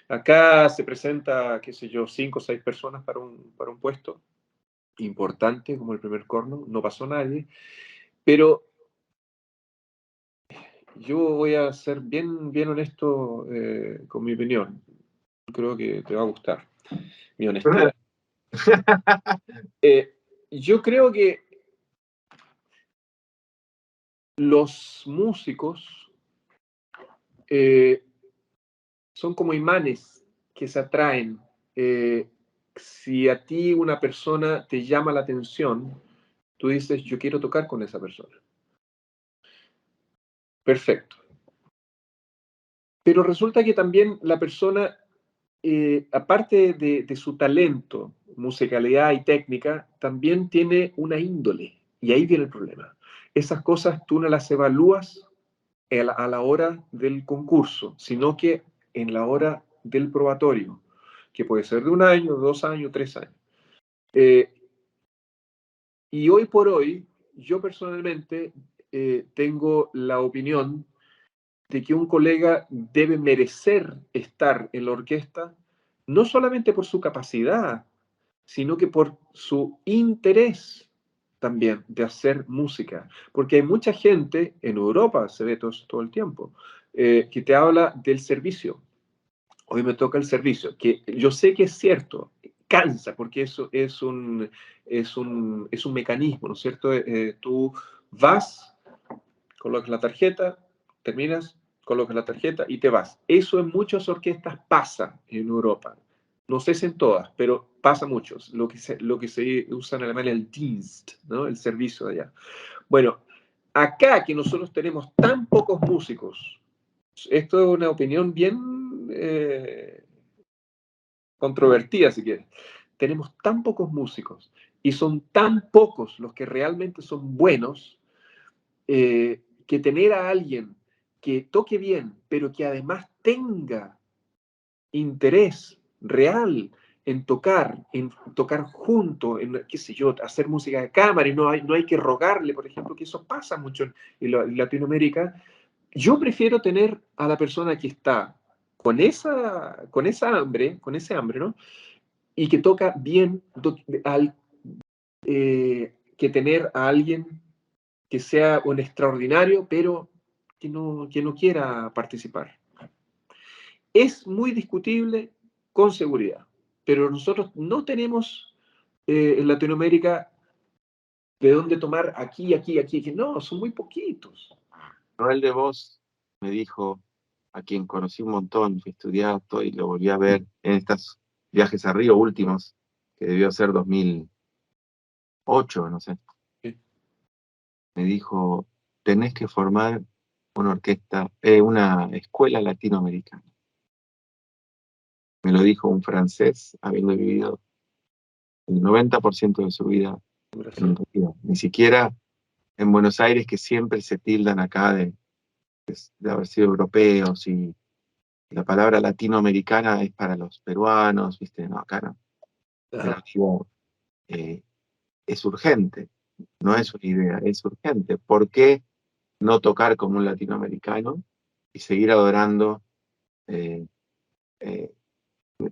Acá se presenta, qué sé yo, 5 o 6 personas para un puesto importante como el primer corno, no pasó nadie, pero yo voy a ser bien, bien honesto con mi opinión. Creo que te va a gustar mi honestidad. Yo creo que los músicos son como imanes que se atraen. Si a ti una persona te llama la atención, tú dices, yo quiero tocar con esa persona. Perfecto. Pero resulta que también la persona, aparte de su talento, musicalidad y técnica, también tiene una índole. Y ahí viene el problema. Esas cosas tú no las evalúas a la hora del concurso, sino que en la hora del probatorio, que puede ser de 1 año, 2 años, 3 años. Y hoy por hoy, yo personalmente tengo la opinión de que un colega debe merecer estar en la orquesta, no solamente por su capacidad, sino que por su interés también de hacer música. Porque hay mucha gente, en Europa se ve todo el tiempo, que te habla del servicio. hoy me toca el servicio, que yo sé que es cierto, cansa, porque eso es un mecanismo, ¿no es cierto? Tú vas, colocas la tarjeta, terminas, colocas la tarjeta y te vas. Eso en muchas orquestas pasa en Europa. No sé si en todas, pero pasa mucho. Lo que se usa en Alemania, el Dienst, ¿no? El servicio de allá. Bueno, acá que nosotros tenemos tan pocos músicos, esto es una opinión bien controvertida, si quieres. Tenemos tan pocos músicos y son tan pocos los que realmente son buenos, que tener a alguien que toque bien, pero que además tenga interés real en tocar junto, en, qué sé yo, hacer música de cámara, y no hay que rogarle, por ejemplo, que eso pasa mucho en Latinoamérica. Yo prefiero tener a la persona que está con ese hambre, ¿no? Y que toca bien, que tener a alguien que sea un extraordinario, pero que no quiera participar. Es muy discutible con seguridad, pero nosotros no tenemos en Latinoamérica de dónde tomar aquí, que no, son muy poquitos. Noel de Vos me dijo, a quien conocí un montón, que estudiaba todo y lo volví a ver en estos viajes a Río últimos, que debió ser 2008, no sé. Sí. Me dijo, tenés que formar una orquesta, una escuela latinoamericana. Me lo dijo un francés, habiendo vivido el 90% de su vida en un río. Ni siquiera en Buenos Aires, que siempre se tildan acá de haber sido europeos, y la palabra latinoamericana es para los peruanos, ¿viste? No, acá no. Pero digo, es urgente, no es una idea, es urgente. ¿Por qué no tocar como un latinoamericano y seguir adorando? eh, eh,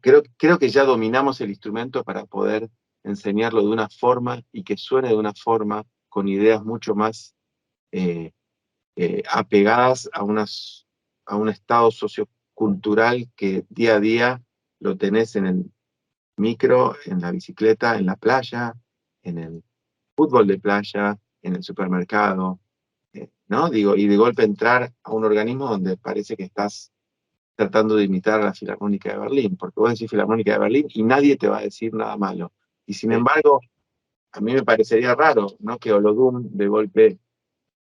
creo que ya dominamos el instrumento para poder enseñarlo de una forma y que suene de una forma con ideas mucho más apegadas a un estado sociocultural que día a día lo tenés en el micro, en la bicicleta, en la playa, en el fútbol de playa, en el supermercado, ¿no? Digo, y de golpe entrar a un organismo donde parece que estás tratando de imitar a la Filarmónica de Berlín, porque vos decís Filarmónica de Berlín y nadie te va a decir nada malo. Y sin embargo, a mí me parecería raro, ¿no? Que Olodum de golpe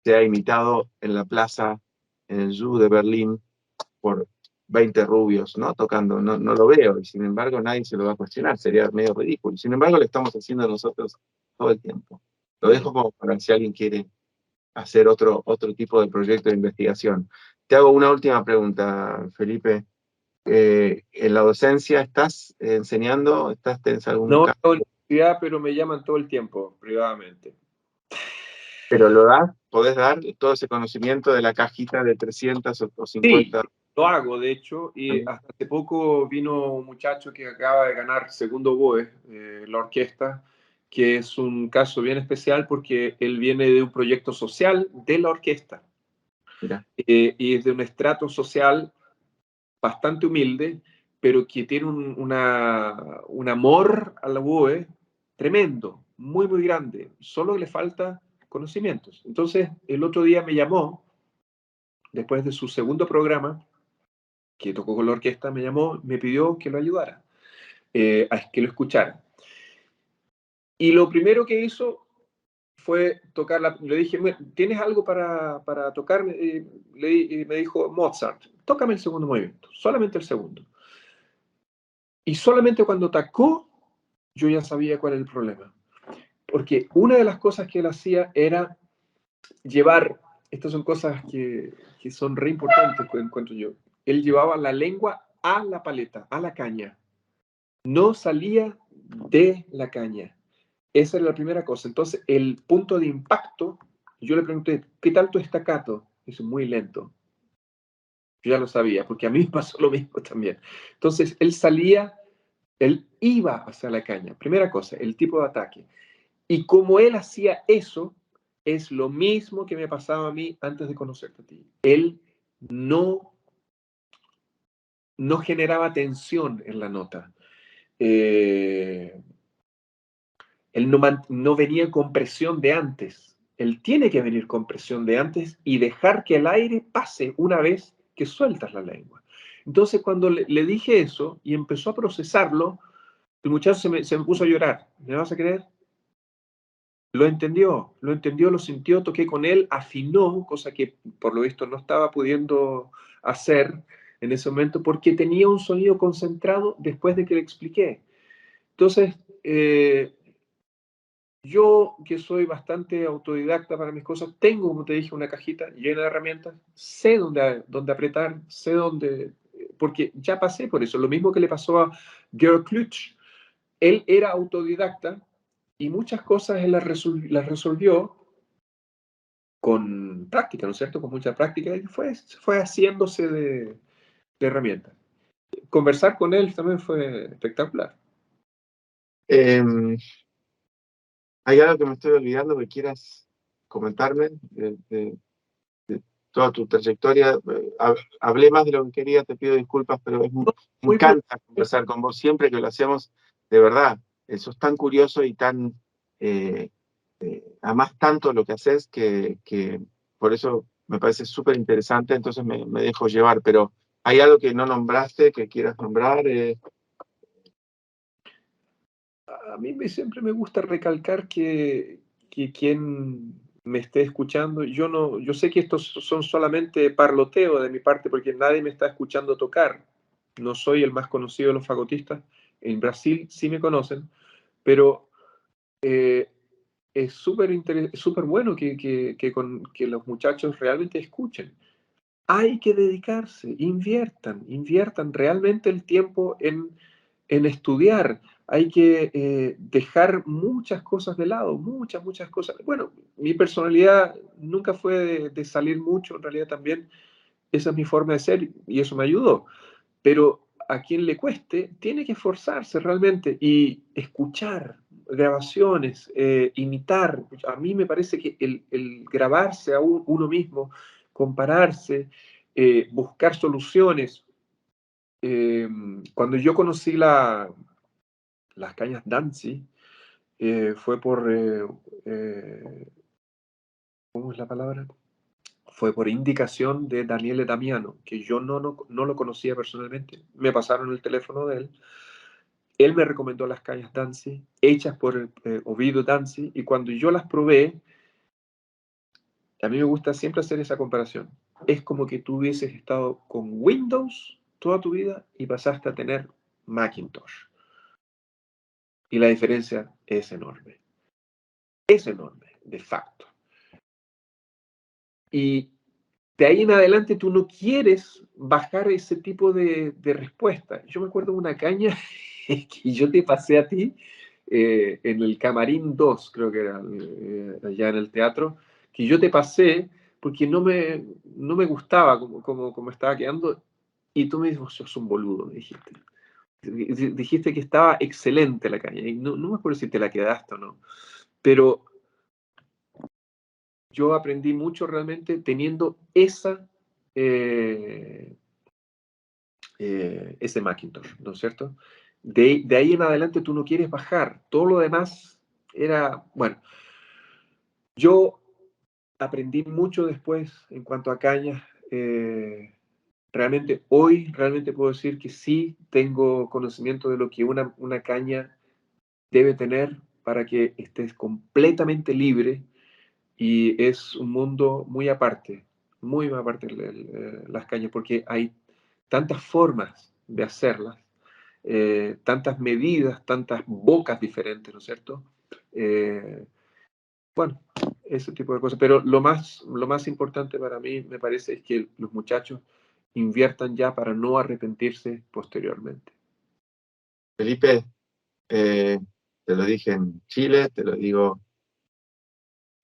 sea imitado en la plaza, en el Zoo de Berlín, por 20 rubios, ¿no? Tocando, no lo veo, y sin embargo nadie se lo va a cuestionar, sería medio ridículo. Sin embargo, lo estamos haciendo nosotros todo el tiempo. Lo dejo como para si alguien quiere hacer otro tipo de proyecto de investigación. Te hago una última pregunta, Felipe. ¿En la docencia estás enseñando? ¿Tenés algún No caso? en la universidad, pero me llaman todo el tiempo, privadamente. ¿Pero lo das? ¿Podés dar todo ese conocimiento de la cajita de 300 o Sí, 50? lo hago, de hecho, y hasta hace poco vino un muchacho que acaba de ganar segundo BOE, la orquesta, que es un caso bien especial porque él viene de un proyecto social de la orquesta, Mira. y es de un estrato social bastante humilde, pero que tiene un amor a la BOE tremendo, muy, muy grande, solo le falta conocimientos. Entonces, el otro día me llamó, después de su segundo programa, que tocó con la orquesta, me llamó, me pidió que lo ayudara, que lo escuchara. Y lo primero que hizo fue tocar le dije, ¿tienes algo para tocar? Me dijo, Mozart, tócame el segundo movimiento, solamente el segundo. Y solamente cuando tocó, yo ya sabía cuál era el problema. Porque una de las cosas que él hacía era llevar, estas son cosas que son re importantes, encuentro yo. Él llevaba la lengua a la paleta, a la caña. No salía de la caña. Esa era la primera cosa. Entonces, el punto de impacto, yo le pregunté, ¿qué tal tu staccato? Dice, muy lento. Yo ya lo sabía, porque a mí me pasó lo mismo también. Entonces, él iba hacia la caña. Primera cosa, el tipo de ataque. Y como él hacía eso, es lo mismo que me pasaba a mí antes de conocerte a ti. Él no no generaba tensión en la nota. Él no venía con presión de antes. Él tiene que venir con presión de antes y dejar que el aire pase una vez que sueltas la lengua. Entonces, cuando le dije eso y empezó a procesarlo, el muchacho se me puso a llorar. ¿Me vas a creer? Lo entendió, lo sintió, toqué con él, afinó, cosa que por lo visto no estaba pudiendo hacer en ese momento porque tenía un sonido concentrado después de que le expliqué. Entonces, yo que soy bastante autodidacta para mis cosas, tengo, como te dije, una cajita llena de herramientas, sé dónde apretar, sé dónde, porque ya pasé por eso. Lo mismo que le pasó a Georg Klutsch. Él era autodidacta y muchas cosas él las resolvió con práctica, ¿no es cierto? Con mucha práctica y fue haciéndose de herramientas. Conversar con él también fue espectacular. ¿Hay algo que me estoy olvidando que quieras comentarme de toda tu trayectoria? Hablé más de lo que quería, te pido disculpas, pero me encanta conversar con vos siempre que lo hacemos, de verdad. Eso es tan curioso y tan, además tanto lo que haces que por eso me parece súper interesante, entonces me dejo llevar, pero ¿hay algo que no nombraste, que quieras nombrar? A mí siempre me gusta recalcar que quien me esté escuchando, yo sé que estos son solamente parloteo de mi parte porque nadie me está escuchando tocar. No soy el más conocido de los fagotistas. En Brasil sí me conocen, pero es súper bueno que los muchachos realmente escuchen. Hay que dedicarse, inviertan realmente el tiempo en estudiar. Hay que dejar muchas cosas de lado, muchas cosas. Bueno, mi personalidad nunca fue de salir mucho, en realidad también esa es mi forma de ser y eso me ayudó. Pero a quien le cueste, tiene que esforzarse realmente y escuchar grabaciones, imitar. A mí me parece que el grabarse a uno mismo, compararse, buscar soluciones. Cuando yo conocí las cañas Danzig, fue por, ¿cómo es la palabra? Fue por indicación de Daniele Damiano, que yo no lo conocía personalmente. Me pasaron el teléfono de él. Él me recomendó las cañas Danzig, hechas por Ovidio Danzig, y cuando yo las probé, a mí me gusta siempre hacer esa comparación. Es como que tú hubieses estado con Windows toda tu vida y pasaste a tener Macintosh. Y la diferencia es enorme. Es enorme, de facto. Y de ahí en adelante tú no quieres bajar ese tipo de respuesta. Yo me acuerdo de una caña que yo te pasé a ti en el Camarín 2, creo que era allá en el teatro, que yo te pasé porque no me gustaba como estaba quedando y tú me dijiste, sos un boludo, me dijiste. Dijiste que estaba excelente la caña y no me acuerdo si te la quedaste o no, pero yo aprendí mucho realmente teniendo ese Macintosh, ¿no es cierto? De ahí en adelante tú no quieres bajar. Todo lo demás era, bueno, yo aprendí mucho después en cuanto a cañas. Realmente puedo decir que sí tengo conocimiento de lo que una caña debe tener para que estés completamente libre y es un mundo muy aparte las cañas, porque hay tantas formas de hacerlas, tantas medidas, tantas bocas diferentes, ¿no es cierto? Bueno, ese tipo de cosas. Pero lo más importante para mí, me parece, es que los muchachos inviertan ya para no arrepentirse posteriormente. Felipe, te lo dije en Chile, te lo digo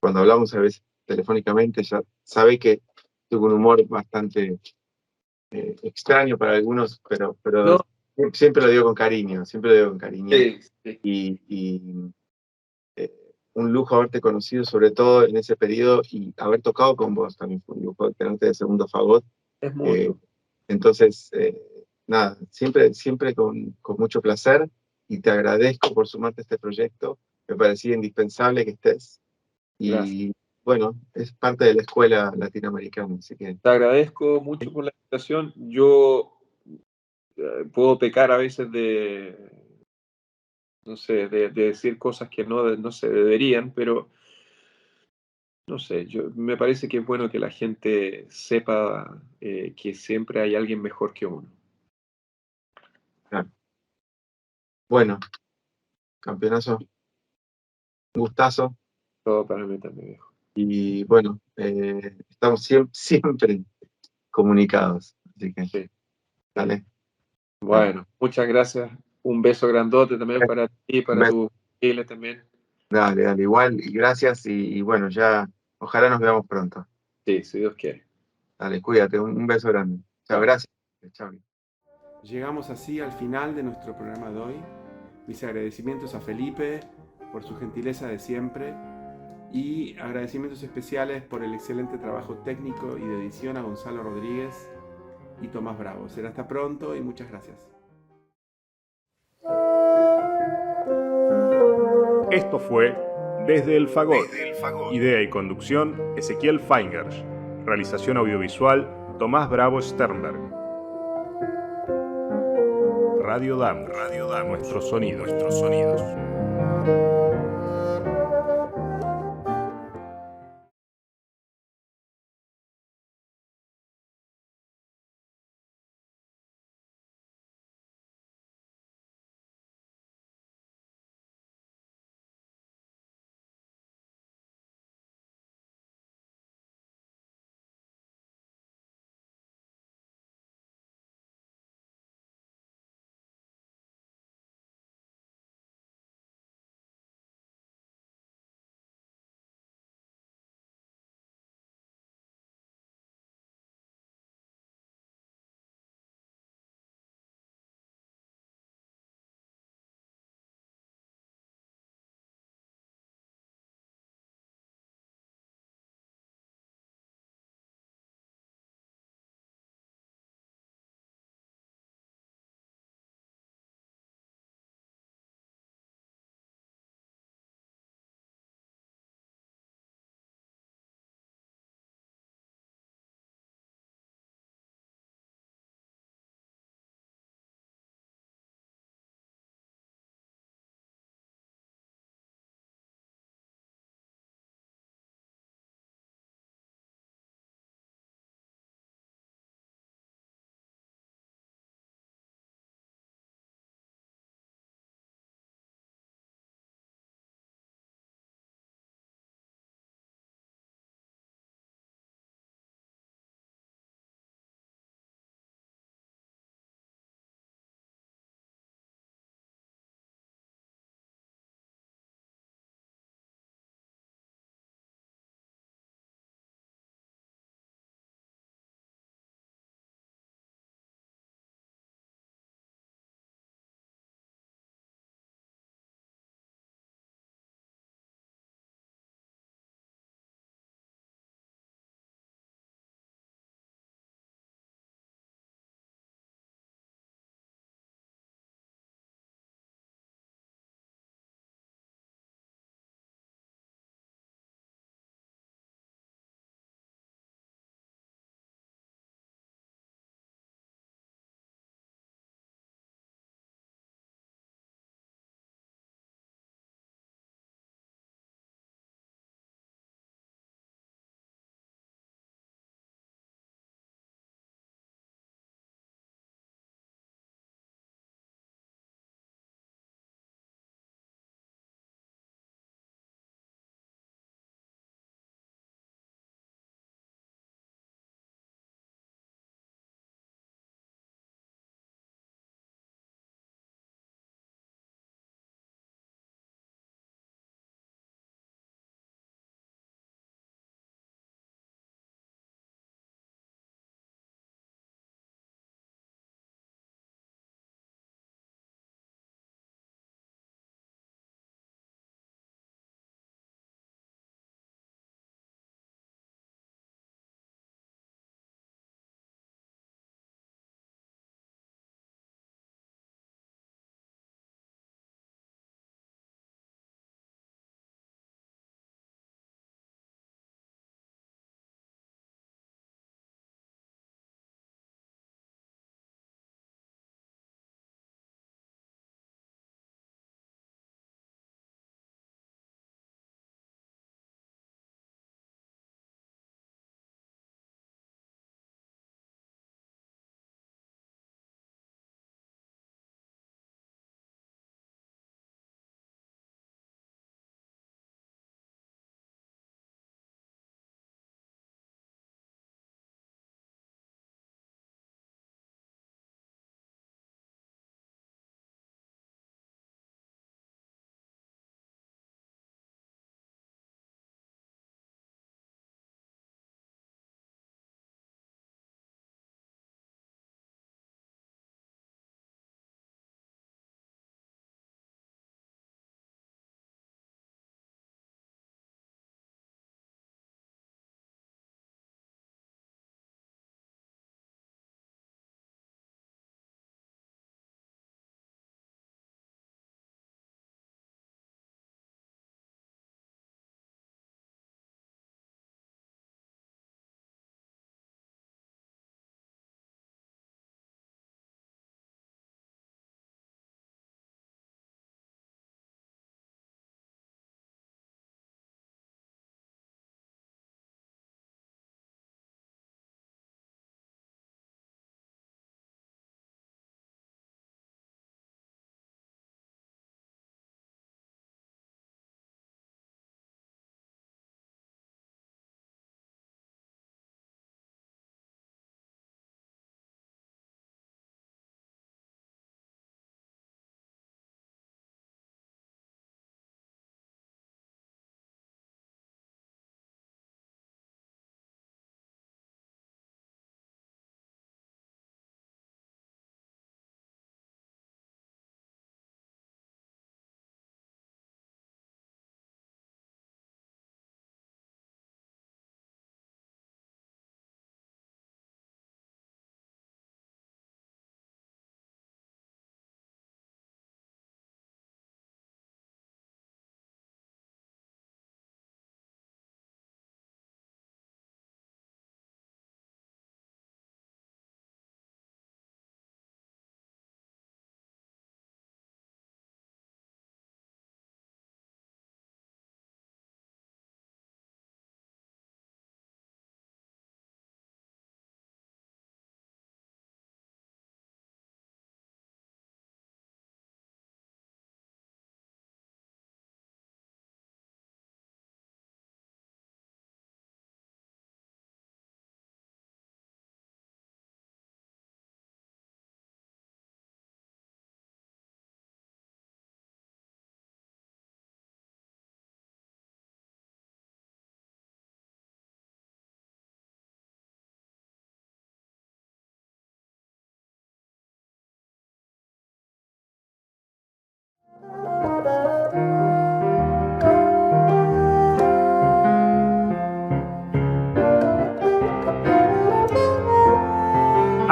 cuando hablamos a veces telefónicamente, ya sabe que tengo un humor bastante extraño para algunos, pero No, siempre lo digo con cariño, siempre lo digo con cariño. sí. Y un lujo haberte conocido, sobre todo en ese periodo, y haber tocado con vos también fue un lujo tenerte de segundo fagot. Es mutuo. Entonces, nada, siempre con mucho placer y te agradezco por sumarte a este proyecto. Me parecía indispensable que estés Gracias. y bueno, es parte de la escuela latinoamericana, así que Te agradezco mucho por la invitación. Yo puedo pecar a veces de, no sé, de decir cosas que no se deberían, pero no sé, me parece que es bueno que la gente sepa que siempre hay alguien mejor que uno. claro. Bueno, campeonazo, un gustazo Todo para mí también, viejo. y bueno, estamos siempre comunicados, así que Sí, sí. dale, dale. Bueno, muchas gracias. Un beso grandote también para ti, Un para beso, tu familia también. dale, igual, y gracias y bueno, ya, ojalá nos veamos pronto. Sí, si Dios quiere. Dale, cuídate, un beso grande. Chao, Chao. gracias. Chao. Llegamos así al final de nuestro programa de hoy. Mis agradecimientos a Felipe por su gentileza de siempre y agradecimientos especiales por el excelente trabajo técnico y de edición a Gonzalo Rodríguez y Tomás Bravo. Será hasta pronto y muchas gracias. Esto fue Desde el Fagot. Idea y conducción, Ezequiel Feingersch. Realización audiovisual, Tomás Bravo Sternberg. Radio Damus. Nuestros sonidos.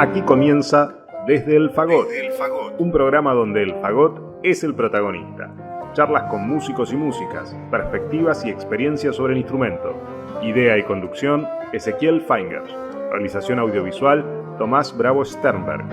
Aquí comienza Desde el Fagot, un programa donde el fagot es el protagonista. Charlas con músicos y músicas, perspectivas y experiencias sobre el instrumento. Idea y conducción, Ezequiel Feingers. Realización audiovisual, Tomás Bravo Sternberg.